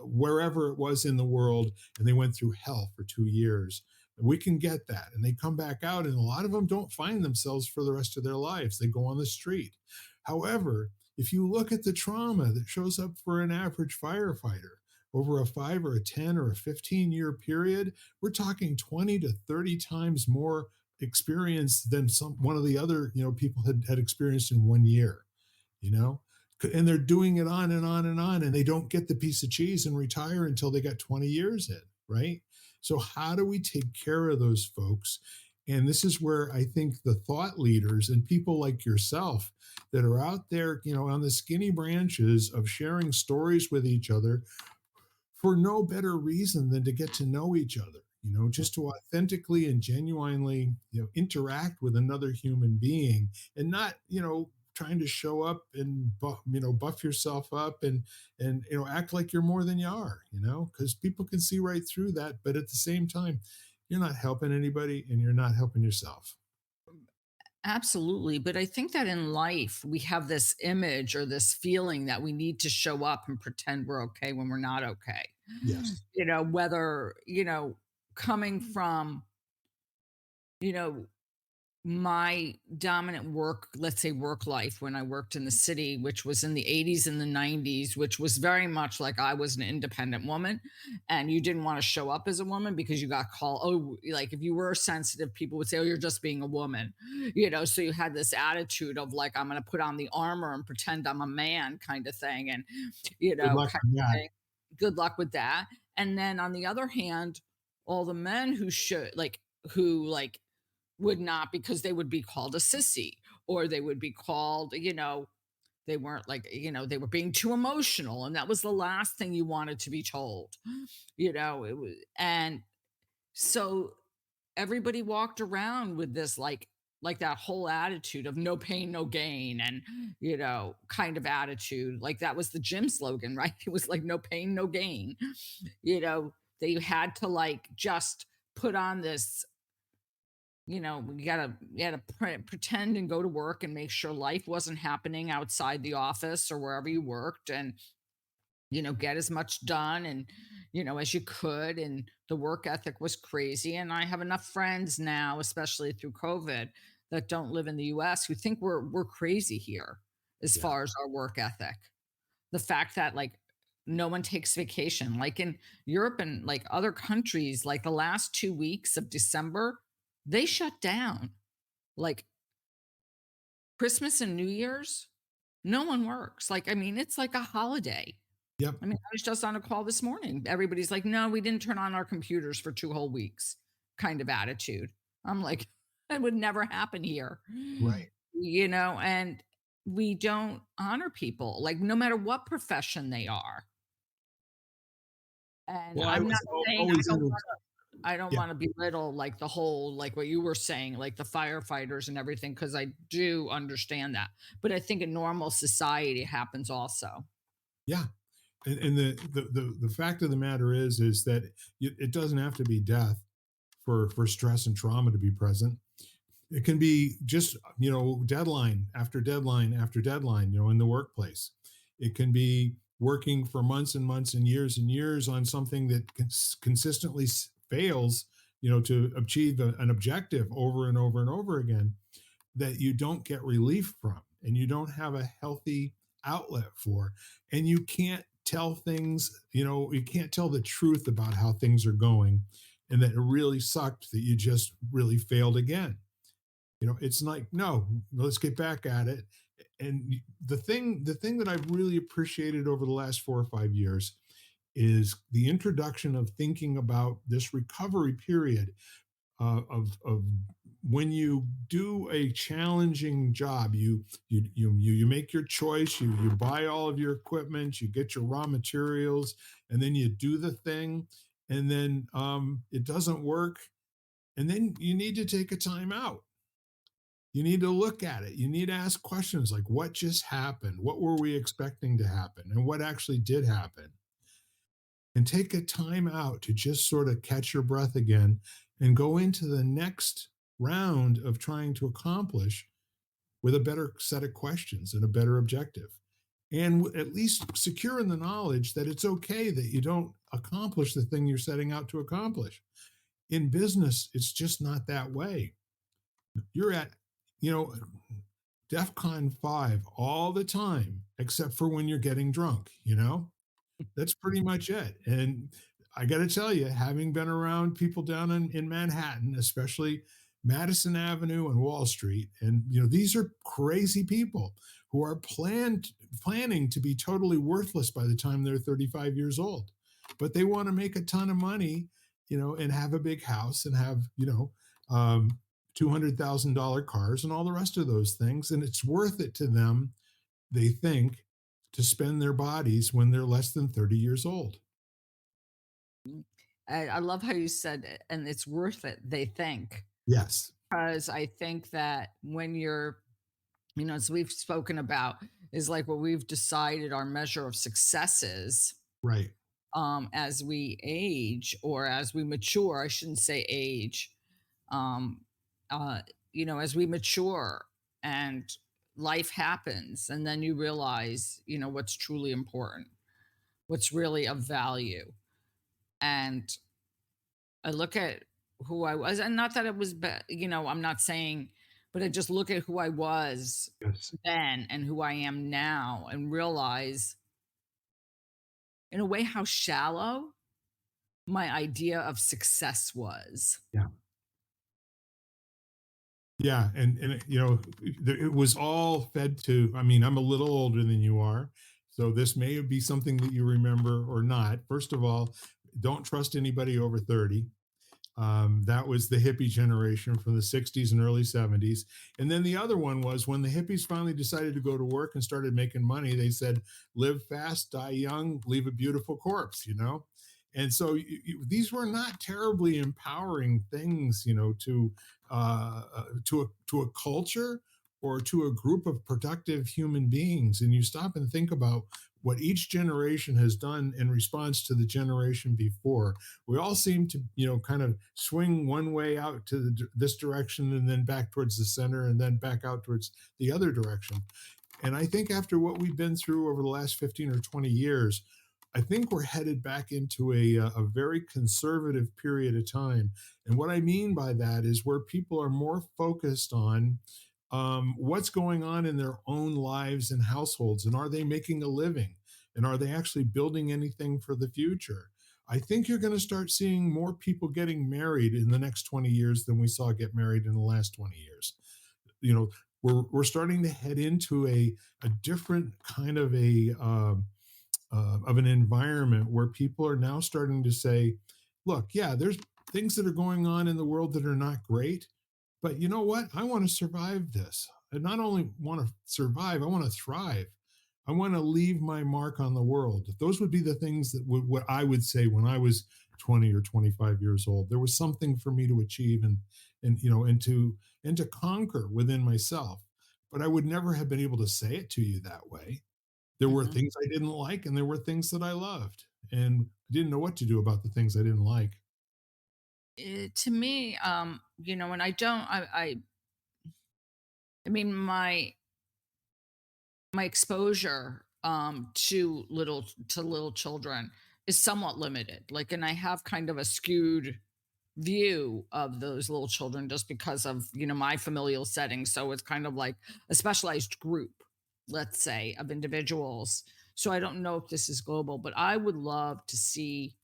wherever it was in the world, and they went through hell for 2 years. We can get that, and they come back out, and a lot of them don't find themselves for the rest of their lives. They go on the street. However, if you look at the trauma that shows up for an average firefighter over a 5 or a 10 or a 15-year period, we're talking 20 to 30 times more experience than one of the other people had experienced in 1 year. you know and they're doing it on and on and on, and they don't get the piece of cheese and retire until they got 20 years in, right? So how do we take care of those folks? And this is where I think the thought leaders and people like yourself that are out there, on the skinny branches of sharing stories with each other for no better reason than to get to know each other, just to authentically and genuinely, interact with another human being, and not, trying to show up and buff yourself up and act like you're more than you are, because people can see right through that. But at the same time, you're not helping anybody and you're not helping yourself. Absolutely. But I think that in life, we have this image or this feeling that we need to show up and pretend we're okay when we're not okay. Yes. Whether, coming from, you know, my dominant work, let's say work life when I worked in the city, which was in the 80s and the 90s, which was very much like I was an independent woman and you didn't want to show up as a woman because you got called, oh, like if you were sensitive, people would say, oh, you're just being a woman, so you had this attitude of like, I'm going to put on the armor and pretend I'm a man kind of thing. And, Good luck kind on of that. thing. Good luck with that. And then on the other hand, all the men who would not because they would be called a sissy or they would be called, they weren't like, they were being too emotional. And that was the last thing you wanted to be told, it was, and so everybody walked around with this like that whole attitude of no pain, no gain, and kind of attitude. Like that was the gym slogan, right? It was like no pain, no gain. That you had to like just put on this you gotta pretend and go to work and make sure life wasn't happening outside the office or wherever you worked and get as much done and as you could, and the work ethic was crazy. And I have enough friends now, especially through COVID, that don't live in the US who think we're crazy here as Yeah. far as our work ethic. The fact that like no one takes vacation like in Europe and like other countries, like the last 2 weeks of December, they shut down. Like Christmas and New Year's, no one works. Like, I mean, it's like a holiday. Yep. I mean, I was just on a call this morning. Everybody's like, "No, we didn't turn on our computers for 2 whole weeks," kind of attitude. I'm like, "That would never happen here." Right. And we don't honor people, like, no matter what profession they are. And Well, I I'm not was saying I always don't in. wanna I don't Yeah, wanna belittle, like, the whole like, what you were saying, like, the firefighters and everything, because I do understand that, but I think in normal society, it happens also. yeah. And the fact of the matter is that it doesn't have to be death for stress and trauma to be present. It can be just, deadline after deadline after deadline, in the workplace. It can be working for months and months and years on something that consistently fails, to achieve an objective over and over and over again, that you don't get relief from and you don't have a healthy outlet for. And you can't tell things, you can't tell the truth about how things are going, and that it really sucked that you just really failed again. It's like, no, let's get back at it. And the thing that I've really appreciated over the last 4 or 5 years is the introduction of thinking about this recovery period, of when you do a challenging job. You make your choice, you buy all of your equipment, you get your raw materials, and then you do the thing, and then it doesn't work, and then you need to take a time out. You need to look at it. You need to ask questions like, what just happened? What were we expecting to happen? And what actually did happen? And take a time out to just sort of catch your breath again and go into the next round of trying to accomplish with a better set of questions and a better objective. And at least secure in the knowledge that it's okay that you don't accomplish the thing you're setting out to accomplish. In business, it's just not that way. You're at, you know, DEFCON 5 all the time, except for when you're getting drunk. That's pretty much it. And I got to tell you, having been around people down in Manhattan, especially Madison Avenue and Wall Street, and these are crazy people who are planning to be totally worthless by the time they're 35 years old, but they want to make a ton of money, and have a big house and have $200,000 cars and all the rest of those things, and it's worth it to them, they think, to spend their bodies when they're less than 30 years old. Mm. I love how you said it, and it's worth it, they think, Yes. 'cause I think that when you're as we've spoken about, is like what we've decided our measure of success is, Right. as we age or as we mature, I shouldn't say age, um, uh, as we mature and life happens, and then you realize, what's truly important, what's really of value. And I look at who I was, and not that it was, I'm not saying, but I just look at who I was Yes. then and who I am now and realize, in a way, how shallow my idea of success was. Yeah. Yeah. And it was all fed to. I mean, I'm a little older than you are, so this may be something that you remember or not. First of all, don't trust anybody over 30. That was the hippie generation from the 60s and early 70s. And then the other one was when the hippies finally decided to go to work and started making money, they said, live fast, die young, leave a beautiful corpse. And so these were not terribly empowering things, to a culture or to a group of productive human beings. And you stop and think about what each generation has done in response to the generation before. We all seem to, kind of swing one way out to this direction and then back towards the center and then back out towards the other direction. And I think after what we've been through over the last 15 or 20 years, I think we're headed back into a very conservative period of time. And what I mean by that is where people are more focused on what's going on in their own lives and households, and are they making a living, and are they actually building anything for the future. I think you're going to start seeing more people getting married in the next 20 years than we saw get married in the last 20 years. We're starting to head into a different kind of an environment where people are now starting to say, look, yeah, there's things that are going on in the world that are not great, but you know what? I want to survive this. I not only want to survive, I want to thrive. I want to leave my mark on the world. Those would be the things that what I would say when I was 20 or 25 years old. There was something for me to achieve and you know and to conquer within myself. But I would never have been able to say it to you that way. There were Mhm. things I didn't like and there were things that I loved. And I didn't know what to do about the things I didn't like. To me, and I don't, I mean, my exposure to little children is somewhat limited. Like, and I have kind of a skewed view of those little children just because of my familial setting. So it's kind of like a specialized group, let's say, of individuals. So I don't know if this is global, but I would love to see,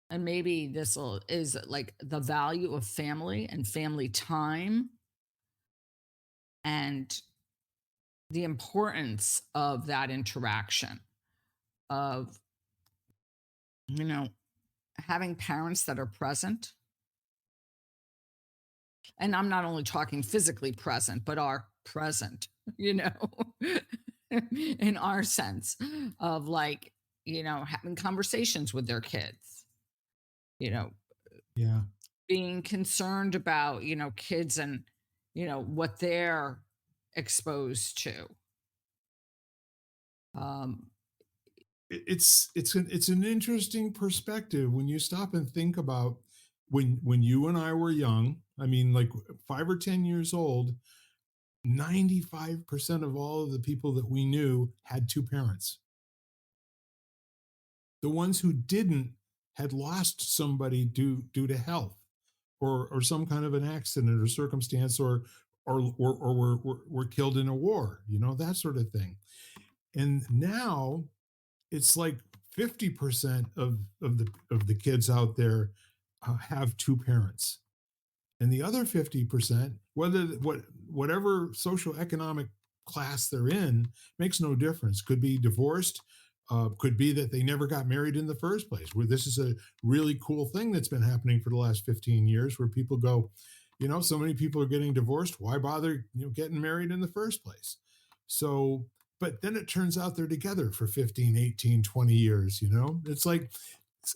and maybe this will is like the value of family and family time and the importance of that interaction of you know having parents that are present. And I'm not only talking physically present, but are present, you know, in our sense of like, having conversations with their kids, you know, Yeah. being concerned about, kids and, what they're exposed to. Um, It's an interesting perspective when you stop and think about when you and I were young. I mean, like 5 or 10 years old, 95% of all of the people that we knew had two parents. The ones who didn't had lost somebody due to health or some kind of an accident or circumstance or were killed in a war, that sort of thing. And now it's like 50% of the kids out there have two parents, and the other 50%, whatever social economic class they're in, makes no difference. Could be divorced, could be that they never got married in the first place. Where this is a really cool thing that's been happening for the last 15 years, where people go, so many people are getting divorced. Why bother, getting married in the first place? So, but then it turns out they're together for 15, 18, 20 years. It's like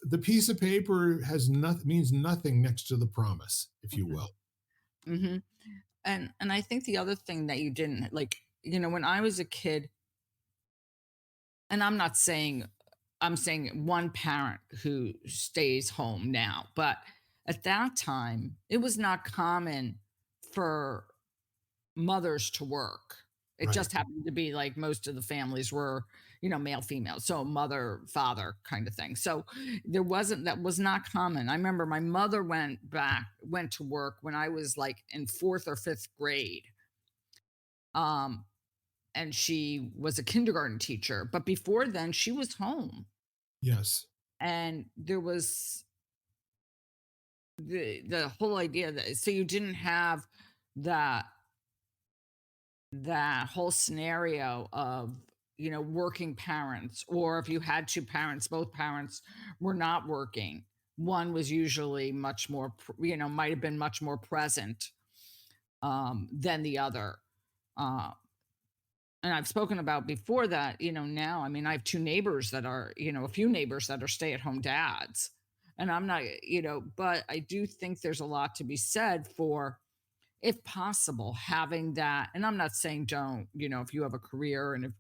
the piece of paper has nothing, means nothing next to the promise, if you mhm, will. mhm. And I think the other thing that you didn't like, when I was a kid, and I'm saying one parent who stays home now, but at that time, it was not common for mothers to work. It Right. just happened to be like most of the families were, male, female. So mother, father kind of thing. So that was not common. I remember my mother went to work when I was like in fourth or fifth grade. Um, and she was a kindergarten teacher. But before then, she was home. Yes. And there was the whole idea that so you didn't have that that whole scenario of working parents, or if you had two parents, both parents were not working, one was usually much more might have been much more present than the other. uh, and I've spoken about before that, now, I mean, I have two neighbors that are, a few neighbors that are stay-at-home dads. And I'm not, but I do think there's a lot to be said for, if possible, having that. And I'm not saying don't, if you have a career and if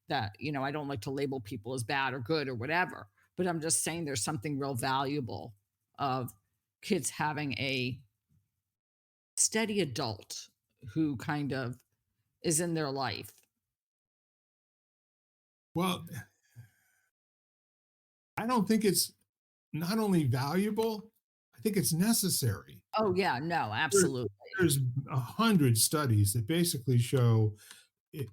that, I don't like to label people as bad or good or whatever, but I'm just saying there's something real valuable of kids having a steady adult who kind of is in their life. Well, I don't think it's not only valuable, I think it's necessary. Oh yeah, no, There, absolutely. there's 100 studies that basically show, it,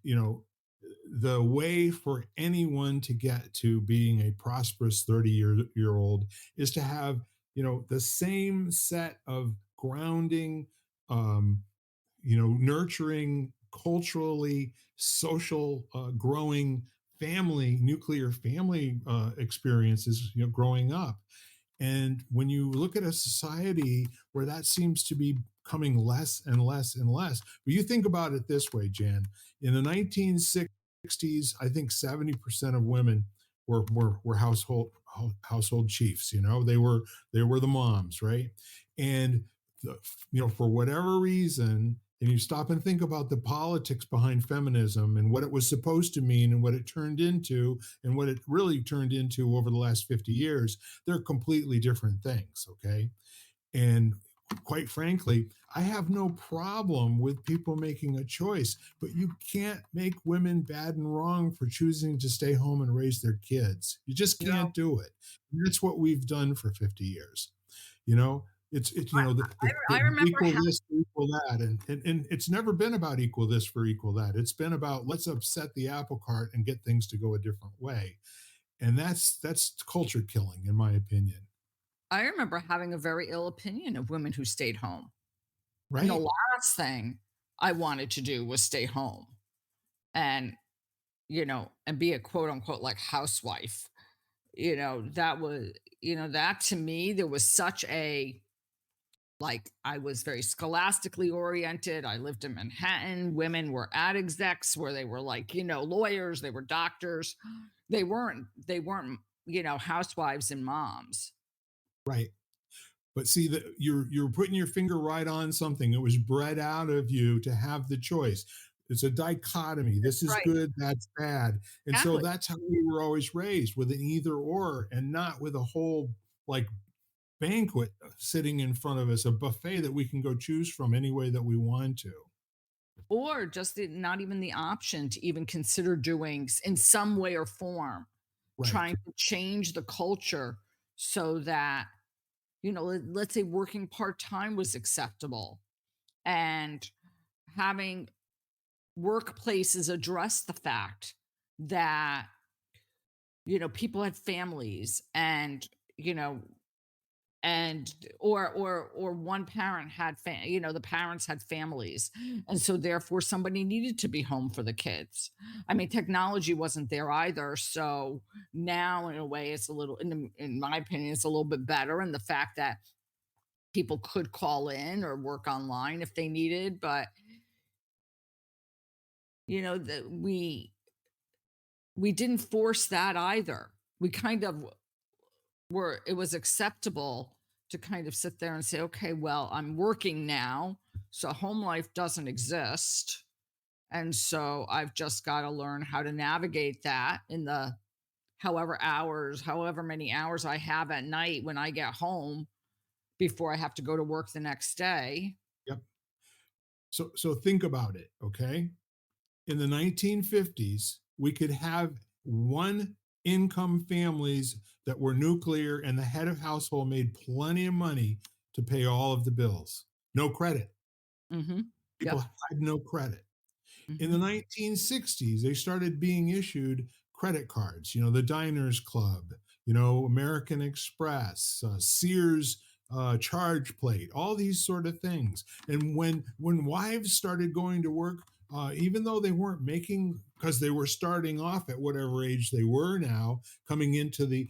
the way for anyone to get to being a prosperous 30-year old is to have, the same set of grounding, um, nurturing, culturally, social, growing nuclear family experiences, growing up. And when you look at a society where that seems to be coming less and less and less, but you think about it this way, Jan, in the 1960s, I think 70% of women were household chiefs. They were the moms, right? And for whatever reason, and you stop and think about the politics behind feminism and what it was supposed to mean and what it turned into and what it really turned into over the last 50 years, they're completely different things. Okay. And quite frankly, I have no problem with people making a choice, but you can't make women bad and wrong for choosing to stay home and raise their kids. You just No, can't do it. And that's what we've done for 50 years. You know, it's I the remember equal this, equal that, and it's never been about equal this for equal that. It's been about let's upset the apple cart and get things to go a different way, and that's culture killing, in my opinion. I remember having a very ill opinion of women who stayed home. And the Right? last thing I wanted to do was stay home and, and be a quote unquote like housewife. That was, that to me, there was such a like I was very scholastically oriented. I lived in Manhattan. Women were ad execs where they were like, lawyers, they were doctors. They weren't, housewives and moms. Right. But see that you're putting your finger right on something. It was bred out of you to have the choice. It's a dichotomy. This is Right. good, that's bad. And so Exactly. that's how we were always raised, with an either or, and not with a whole like banquet sitting in front of us, a buffet that we can go choose from any way that we want to. Or just not even the option to even consider doing in some way or form, Right. trying to change the culture so that, let's say working part time was acceptable and having workplaces address the fact that, people had families and, you know, and or one parent had the parents had families, and so therefore somebody needed to be home for the kids. I mean, technology wasn't there either, so now in a way it's a little, in my opinion, it's a little bit better in the fact that people could call in or work online if they needed, but that we didn't force that either. We kind of were it was acceptable to kind of sit there and say, okay, well, I'm working now, so home life doesn't exist. And so I've just got to learn how to navigate that in the however many hours I have at night when I get home before I have to go to work the next day. Yep. So think about it, okay? In the 1950s, we could have one income families that were nuclear, and the head of household made plenty of money to pay all of the bills. No credit. Hmm. People Yep. had no credit. In the Hmm. 1960s, they started being issued credit cards, the Diners Club, American Express, Sears charge plate, all these sort of things. And when wives started going to work, even though they weren't making, because they were starting off at whatever age they were now, coming into the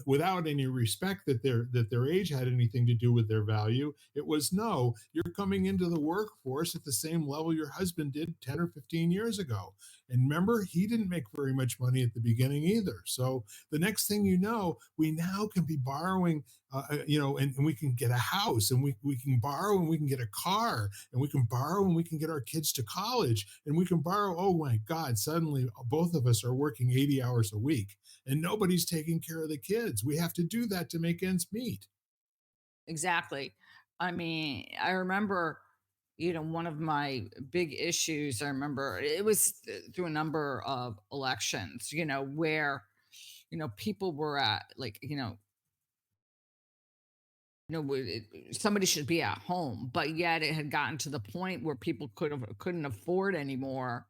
without any respect that their age had anything to do with their value. It was, no, you're coming into the workforce at the same level your husband did 10 or 15 years ago. And remember, he didn't make very much money at the beginning either. So the next thing you know, we now can be borrowing, and we can get a house, and we can borrow, and we can get a car, and we can borrow, and we can get our kids to college, and we can borrow. Oh my God, suddenly both of us are working 80 hours a week, and nobody's taking care of the kids. We have to do that to make ends meet. Exactly. I mean, I remember, one of my big issues, I remember it was through a number of elections, where, people were at like, somebody should be at home, but yet it had gotten to the point where people couldn't afford anymore,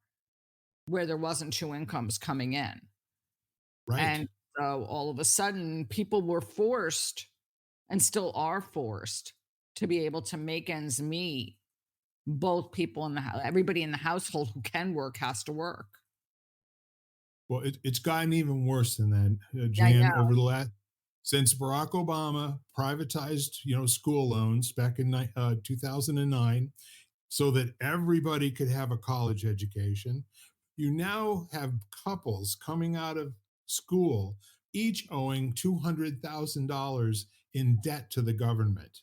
where there wasn't two incomes coming in. Right. And so all of a sudden people were forced and still are forced to be able to make ends meet. Both people in the house, everybody in the household who can work has to work. Well, it's gotten even worse than that, Yeah, I Jan, know. over the last since Barack Obama privatized, school loans back in 2009, so that everybody could have a college education. You now have couples coming out of school, each owing $200,000 in debt to the government.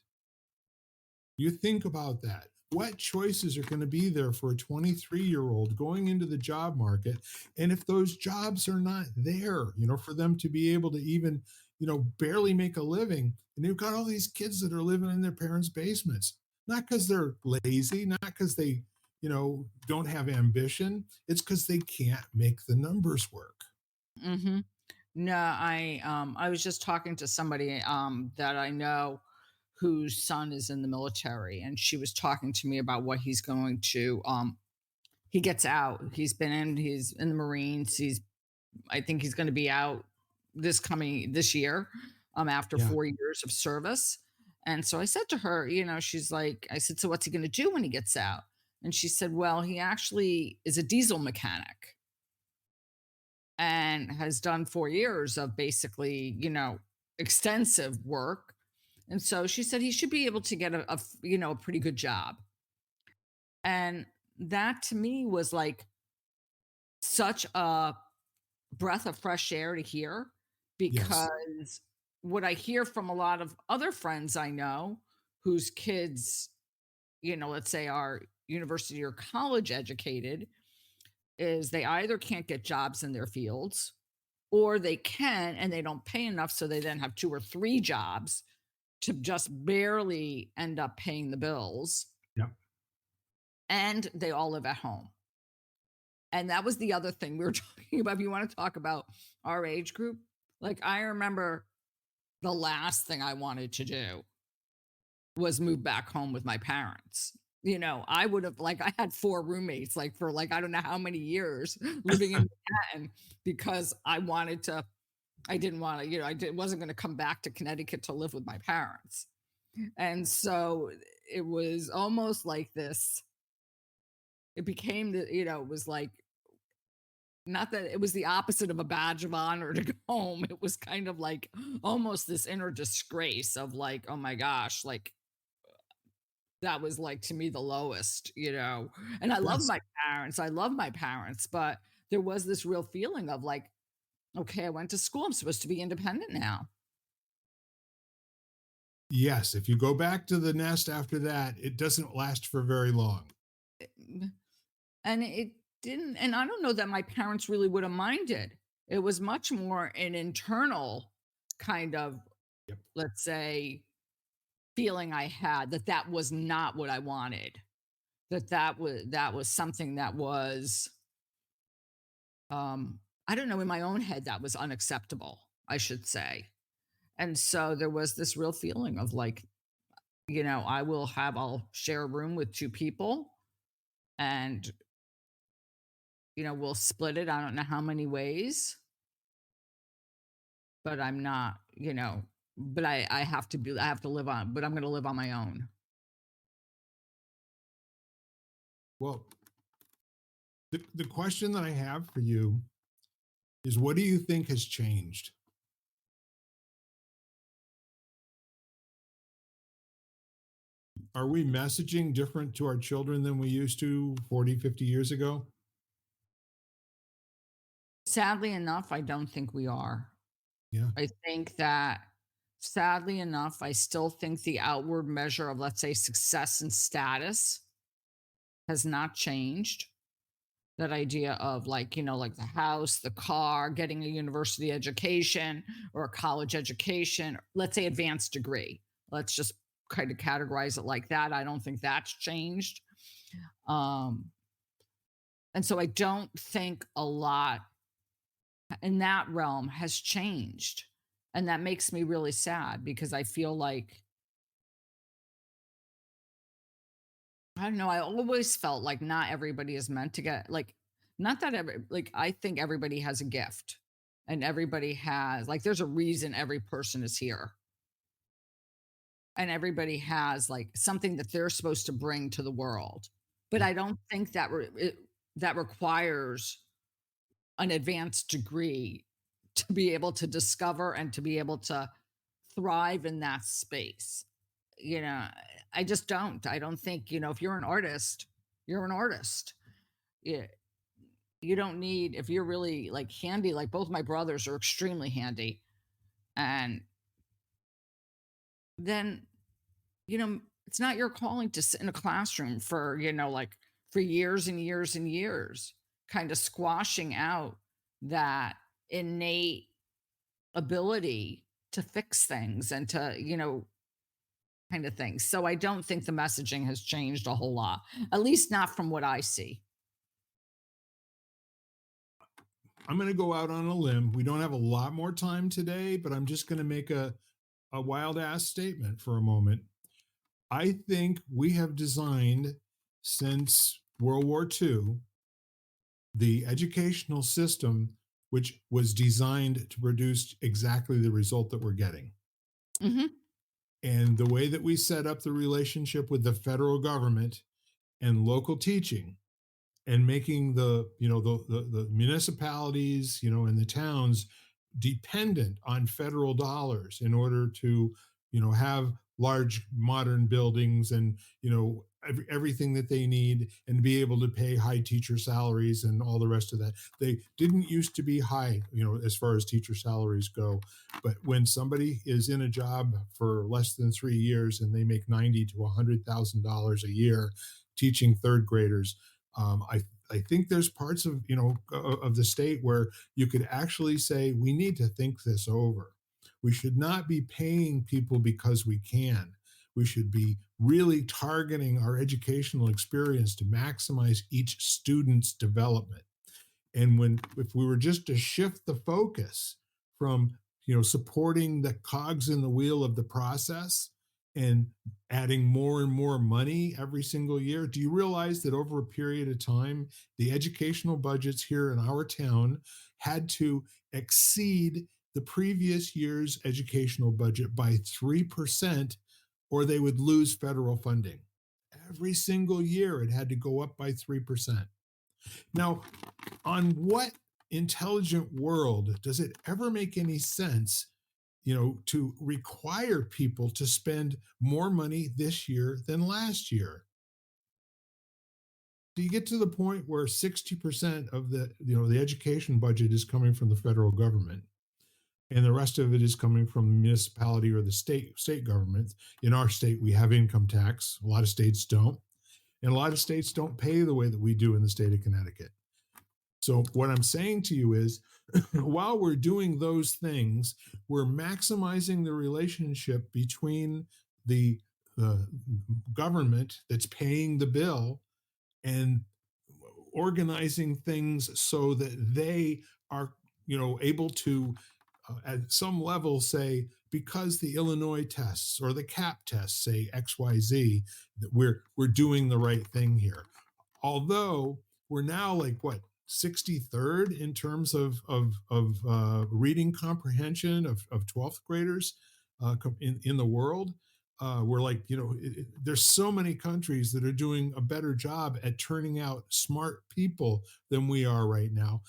You think about that. What choices are going to be there for a 23-year-old going into the job market? And if those jobs are not there, for them to be able to even, barely make a living, and you've got all these kids that are living in their parents' basements, not because they're lazy, not because they, don't have ambition. It's because they can't make the numbers work. Mhm. No, I was just talking to somebody that I know whose son is in the military, and she was talking to me about what he's going to he gets out. He's in the Marines. I think he's going to be out this year after Yeah. 4 years of service. And so I said to her, she's like, I said, so what's he going to do when he gets out? And she said, well, he actually is a diesel mechanic and has done 4 years of basically, extensive work. And so she said he should be able to get a pretty good job. And that to me was like such a breath of fresh air to hear, Yes. because what I hear from a lot of other friends I know whose kids, let's say are university or college educated, is they either can't get jobs in their fields, or they can and they don't pay enough. So they then have two or three jobs to just barely end up paying the bills. Yeah. And they all live at home. And that was the other thing we were talking about. If you want to talk about our age group, like I remember the last thing I wanted to do was move back home with my parents. I would have, like, I had four roommates, like, for like, I don't know how many years living in Manhattan, because I didn't want to, wasn't going to come back to Connecticut to live with my parents. And so it was almost like this, it became it was like, not that it was the opposite of a badge of honor to go home. It was kind of like almost this inner disgrace of like, oh my gosh, like that was like to me the lowest. And I love Yes. my parents. I love my parents, but there was this real feeling of like, okay, I went to school. I'm supposed to be independent now. Yes. If you go back to the nest after that, it doesn't last for very long. And it didn't, and I don't know that my parents really would have minded. It was much more an internal kind of, Yep. let's say, feeling I had that that was not what I wanted. That was something that was, I don't know, in my own head that was unacceptable, I should say. And so there was this real feeling of like, I'll share a room with two people, and we'll split it. I don't know how many ways, but I'm not, but I have to live on, but I'm going to live on my own. Well, the question that I have for you is, what do you think has changed? Are we messaging different to our children than we used to 40, 50 years ago? Sadly enough, I don't think we are. Yeah. I think that, sadly enough, I still think the outward measure of, let's say, success and status has not changed. That idea of like, like the house, the car, getting a university education or a college education, let's say advanced degree. Let's just kind of categorize it like that. I don't think that's changed. Um, and so I don't think a lot in that realm has changed. And that makes me really sad, because I feel like, I don't know, I always felt like not everybody is meant to get like, not that every, like, I think everybody has a gift, and everybody has, like, there's a reason every person is here, and everybody has like something that they're supposed to bring to the world. But Yeah. I don't think that requires an advanced degree to be able to discover and to be able to thrive in that space. You know, I just don't. I don't think, if you're an artist, you're an artist. Yeah. You don't need, if you're really like handy, like both my brothers are extremely handy. And then, it's not your calling to sit in a classroom for, like for years and years and years, kind of squashing out that innate ability to fix things and to, kind of thing. So I don't think the messaging has changed a whole lot, at least not from what I see. I'm going to go out on a limb. We don't have a lot more time today, but I'm just going to make a wild ass statement for a moment. I think we have designed since World War II the educational system which was designed to produce exactly the result that we're getting. Hmm. And the way that we set up the relationship with the federal government and local teaching and making the municipalities, and the towns dependent on federal dollars in order to have large modern buildings and everything that they need and be able to pay high teacher salaries and all the rest of that. They didn't used to be high, as far as teacher salaries go, but when somebody is in a job for less than 3 years and they make 90 to $100,000 a year teaching third graders, I think there's parts of of the state where you could actually say we need to think this over. We should not be paying people because we can. We should be really targeting our educational experience to maximize each student's development. And when if we were just to shift the focus from supporting the cogs in the wheel of the process and adding more and more money every single year, do you realize that over a period of time the educational budgets here in our town had to exceed the previous year's educational budget by 3%, or they would lose federal funding? Every single year it had to go up by 3%. Now, on what intelligent world does it ever make any sense, to require people to spend more money this year than last year? Do you get to the point where 60% of the education budget is coming from the federal government and the rest of it is coming from the municipality or the state government? In our state, we have income tax. A lot of states don't. And a lot of states don't pay the way that we do in the state of Connecticut. So, what I'm saying to you is, while we're doing those things, we're maximizing the relationship between the government that's paying the bill and organizing things so that they are, able to, at some level, say, because the Illinois tests or the CAP tests say XYZ, that we're doing the right thing here. Although we're now like what, 63rd in terms of reading comprehension of 12th graders in the world. We're like, there's so many countries that are doing a better job at turning out smart people than we are right now.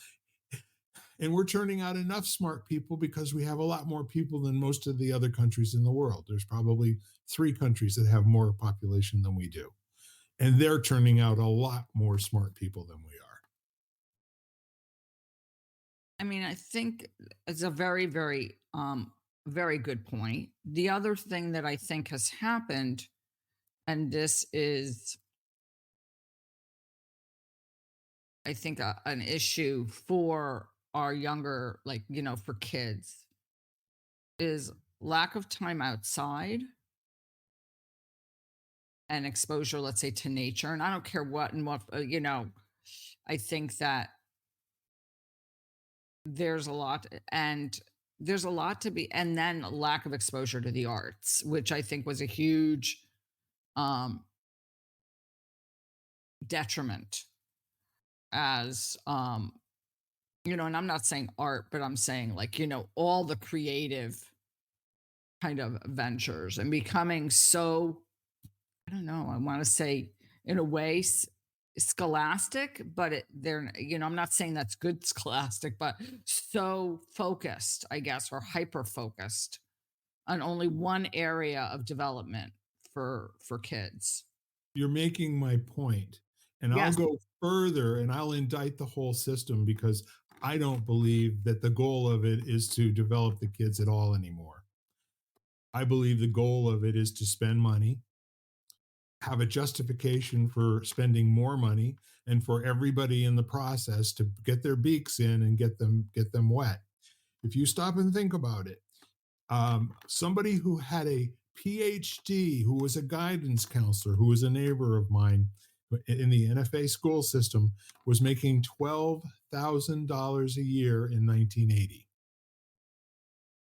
And we're turning out enough smart people because we have a lot more people than most of the other countries in the world. There's probably 3 countries that have more population than we do. And they're turning out a lot more smart people than we are. I mean, I think it's a very, very, very good point. The other thing that I think has happened, and this is, I think, an issue for our younger, like, for kids, is lack of time outside and exposure, let's say, to nature. And I don't care what and what, I think that there's a lot, and there's a lot to be, and then lack of exposure to the arts, which I think was a huge um detriment, as and I'm not saying art, but I'm saying, like, all the creative kind of ventures and becoming so, I don't know, I want to say, in a way, scholastic, but they're, I'm not saying that's good scholastic, but so focused, I guess, or hyper focused on only one area of development for kids. You're making my point, and I'll Yes. go further and I'll indict the whole system because I don't believe that the goal of it is to develop the kids at all anymore. I believe the goal of it is to spend money, have a justification for spending more money, and for everybody in the process to get their beaks in and get them wet. If you stop and think about it, somebody who had a PhD, who was a guidance counselor, who was a neighbor of mine in the NFA school system, was making $12,000 a year in 1980.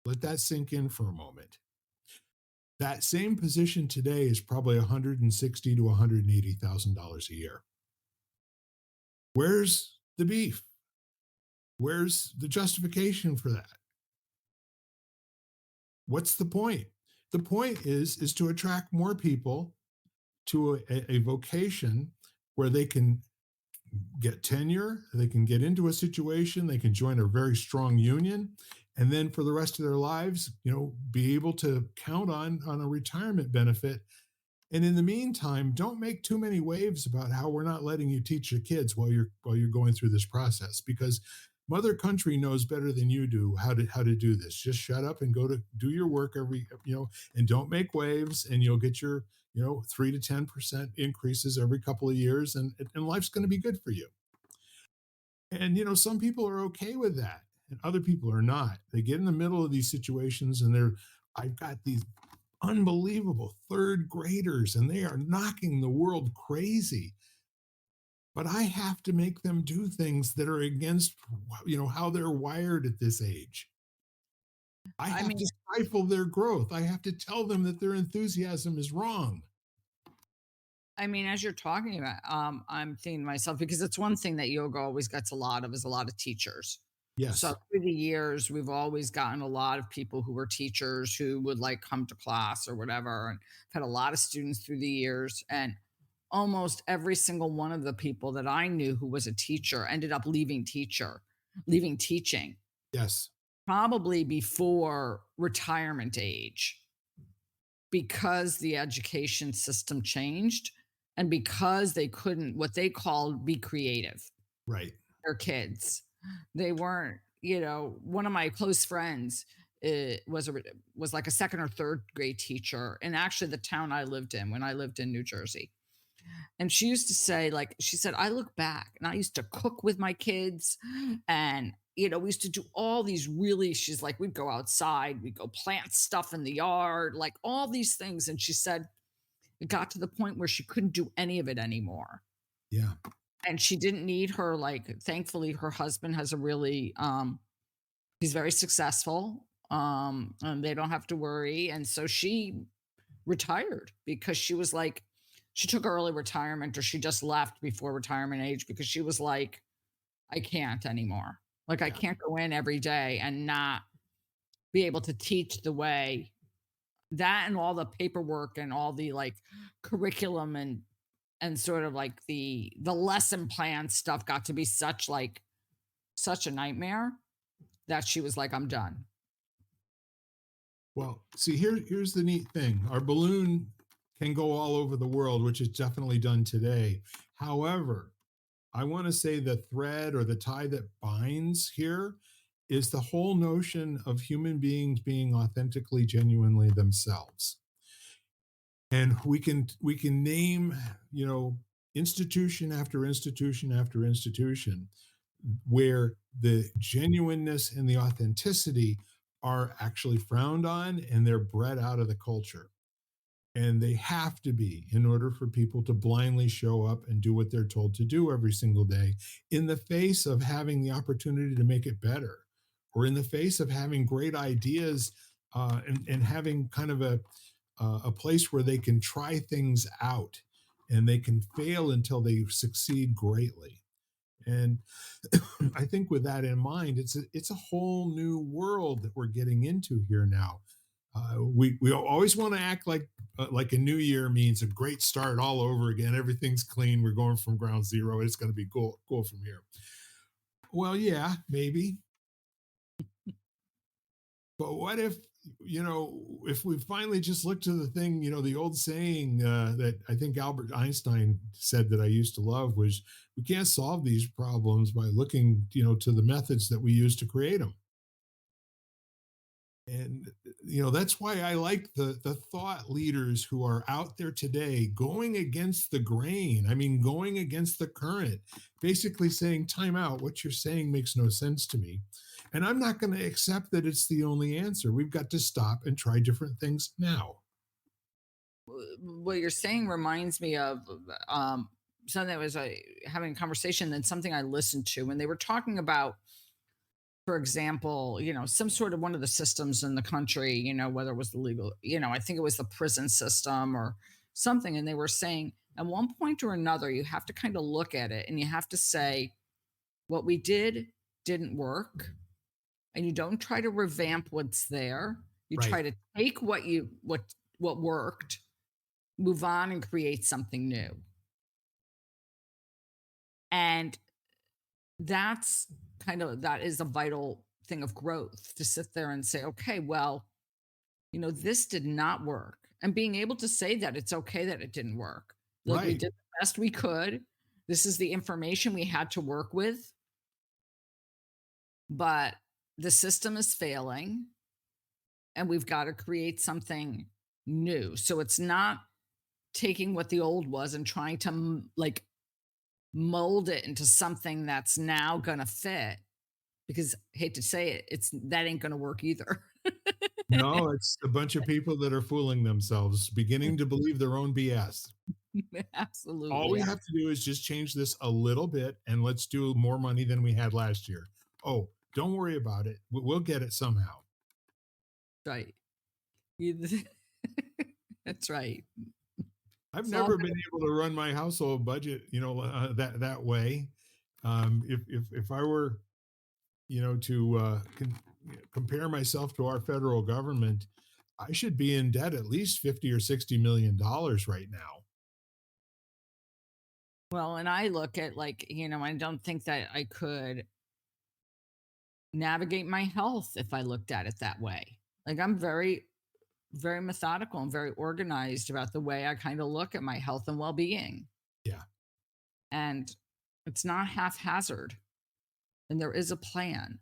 Let that sink in for a moment. That same position today is probably $160,000 to $180,000 a year. Where's the beef? Where's the justification for that? What's the point? The point is to attract more people to a vocation where they can get tenure, they can get into a situation, they can join a very strong union, and then for the rest of their lives, be able to count on a retirement benefit. And in the meantime, don't make too many waves about how we're not letting you teach your kids while you're going through this process, because Mother Country knows better than you do how to do this. Just shut up and go to do your work and don't make waves, and you'll get your 3 to 10% increases every couple of years, and life's going to be good for you. And some people are okay with that, and other people are not. They get in the middle of these situations, and I've got these unbelievable third graders, and they are knocking the world crazy. But I have to make them do things that are against, how they're wired at this age. I I have mean, to stifle their growth. I have to tell them that their enthusiasm is wrong. as you're talking about, I'm thinking to myself because it's one thing that yoga always gets a lot of is a lot of teachers. So Yes. through the years, we've always gotten a lot of people who were teachers who would like come to class or whatever, and I've had a lot of students through the years, and almost every single one of the people that I knew who was a teacher ended up leaving teaching, Yes. probably before retirement age because the education system changed and because they couldn't what they called be creative. Right. Their kids. They weren't, one of my close friends was like a second or third grade teacher in actually the town I lived in when I lived in New Jersey. And she used to say, like, she said, I look back and I used to cook with my kids. And, we used to do all these really, she's like, we'd go outside, we'd go plant stuff in the yard, like all these things. And she said, it got to the point where she couldn't do any of it anymore. Yeah. And she didn't need her, like, thankfully, her husband has a really, he's very successful, and they don't have to worry. And so she retired because she was like, she took early retirement or she just left before retirement age because she was like, I can't anymore. Like, I Yeah. can't go in every day and not be able to teach the way that and all the paperwork and all the like curriculum and sort of like the lesson plan stuff got to be such a nightmare that she was like, I'm done. Well, see, here's the neat thing. Our balloon can go all over the world, which is definitely done today. However, I want to say the thread or the tie that binds here is the whole notion of human beings being authentically, genuinely themselves. And we can name, institution after institution after institution where the genuineness and the authenticity are actually frowned on and they're bred out of the culture. And they have to be in order for people to blindly show up and do what they're told to do every single day in the face of having the opportunity to make it better, or in the face of having great ideas, and having kind of a place where they can try things out and they can fail until they succeed greatly. And I think with that in mind, it's a whole new world that we're getting into here now. We always want to act like a new year means a great start all over again. Everything's clean. We're going from ground zero. It's going to be cool from here. Well, yeah, maybe. But what if if we finally just look to the thing, the old saying that I think Albert Einstein said that I used to love was, we can't solve these problems by looking, to the methods that we use to create them. And that's why I like the thought leaders who are out there today going against the grain. I mean, going against the current, basically saying, time out, what you're saying makes no sense to me. And I'm not going to accept that it's the only answer. We've got to stop and try different things now. What you're saying reminds me of um, something that was having a conversation, and something I listened to when they were talking about, for example, some sort of one of the systems in the country, whether it was the legal, I think it was the prison system or something. And they were saying at one point or another, you have to kind of look at it and you have to say, what we did didn't work. And you don't try to revamp what's there. You Right. try to take what worked, move on and create something new. And that's that is a vital thing of growth, to sit there and say, okay, well, this did not work. And being able to say that it's okay that it didn't work. Like, we Right. did the best we could. This is the information we had to work with, but the system is failing and we've got to create something new. So it's not taking what the old was and trying to like mold it into something that's now going to fit, because hate to say it, it's that ain't going to work either. No, it's a bunch of people that are fooling themselves, beginning to believe their own BS. All Absolutely. we have to do is just change this a little bit, and let's do more money than we had last year. Oh, don't worry about it. We'll get it somehow. Right. You- that's right. I've It's all never been able to run my household budget, that way. If I were, to compare myself to our federal government, I should be in debt at least 50 or $60 million right now. well, and I look at, like, I don't think that I could navigate my health if I looked at it that way. Like, I'm very, very methodical and very organized about the way I kind of look at my health and well-being. Yeah. And it's not haphazard, and there is a plan.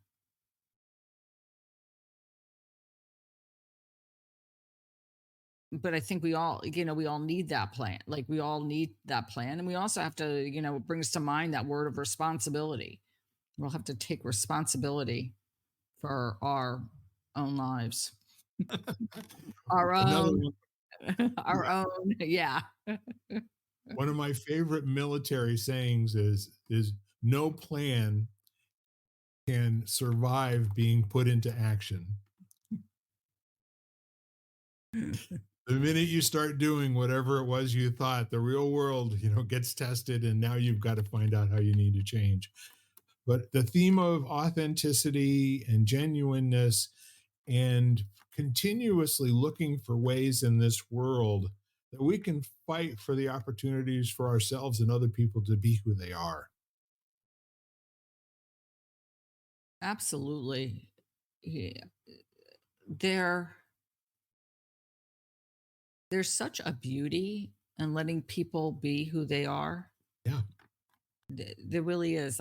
But I think we all need that plan. Like, we all need that plan. And we also have to, it brings to mind that word of responsibility. We'll have to take responsibility for our own lives, our Another own, one. our Yeah. own. Yeah. One of my favorite military sayings is no plan can survive being put into action. The minute you start doing whatever it was you thought, the real world, gets tested, and now you've got to find out how you need to change. But the theme of authenticity and genuineness, and continuously looking for ways in this world that we can fight for the opportunities for ourselves and other people to be who they are. Absolutely. Yeah. There, there's such a beauty in letting people be who they are. Yeah. There really is.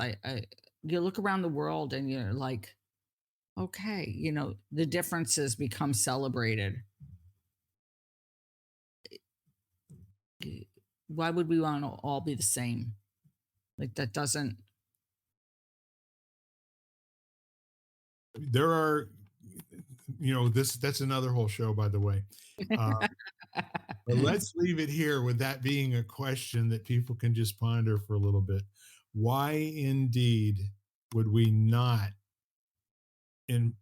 You look around the world and you're like, okay, the differences become celebrated. Why would we want to all be the same? Like, that doesn't. There are, that's another whole show, by the way. Uh, but let's leave it here with that being a question that people can just ponder for a little bit. Why indeed would we not in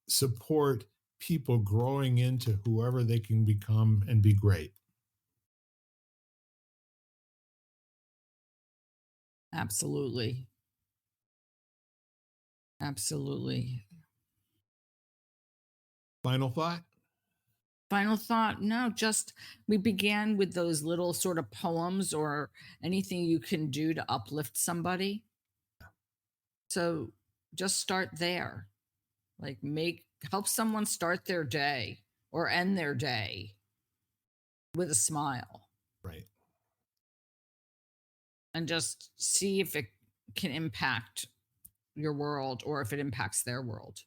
support people growing into whoever they can become and be great? Absolutely. Absolutely. Final thought? Final thought, no, just we began with those little sort of poems or anything you can do to uplift somebody. So just start there. Like, make help someone start their day or end their day with a smile, Right. and just see if it can impact your world or if it impacts their world.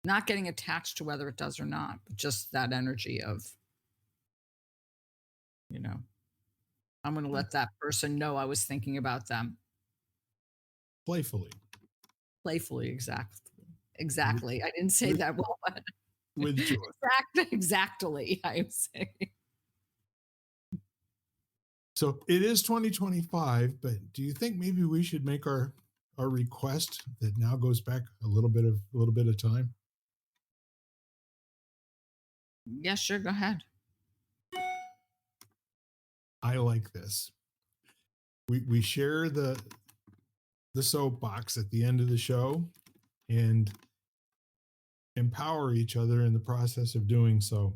Not getting attached to whether it does or not, but just that energy of, you know, I'm going to let that person know I was thinking about them. Playfully. Playfully, exactly. I didn't say that well, but With joy. exactly, I'm saying. So it is 2025, but do you think maybe we should make our request that now goes back a little bit of time? Yeah, sure, go ahead. I like this. We share the soapbox at the end of the show and empower each other in the process of doing so.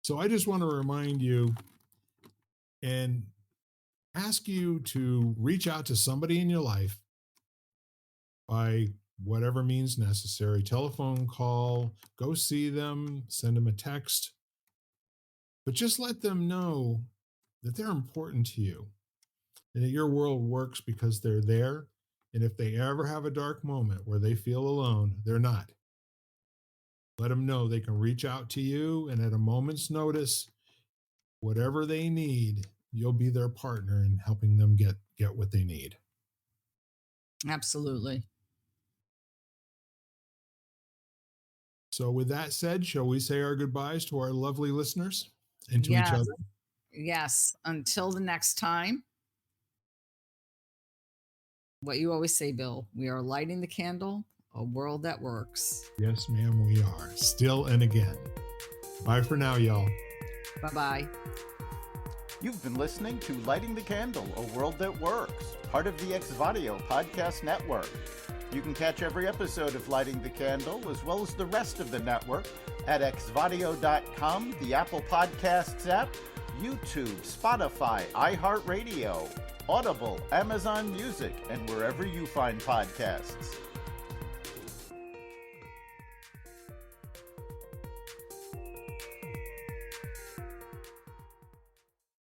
So I just want to remind you and ask you to reach out to somebody in your life by whatever means necessary, telephone call, go see them, send them a text, but just let them know that they're important to you and that your world works because they're there. And if they ever have a dark moment where they feel alone, they're not. Let them know they can reach out to you, and at a moment's notice, whatever they need, you'll be their partner in helping them get what they need. Absolutely. So with that said, shall we say our goodbyes to our lovely listeners and to each other? Yes. Until the next time. What you always say, Bill, we are lighting the candle, a world that works. Yes, ma'am, we are. Still and again. Bye for now, y'all. Bye-bye. You've been listening to Lighting the Candle, a World That Works, part of the Xvadio Podcast Network. You can catch every episode of Lighting the Candle, as well as the rest of the network, at xvadio.com, the Apple Podcasts app, YouTube, Spotify, iHeartRadio, Audible, Amazon Music, and wherever you find podcasts.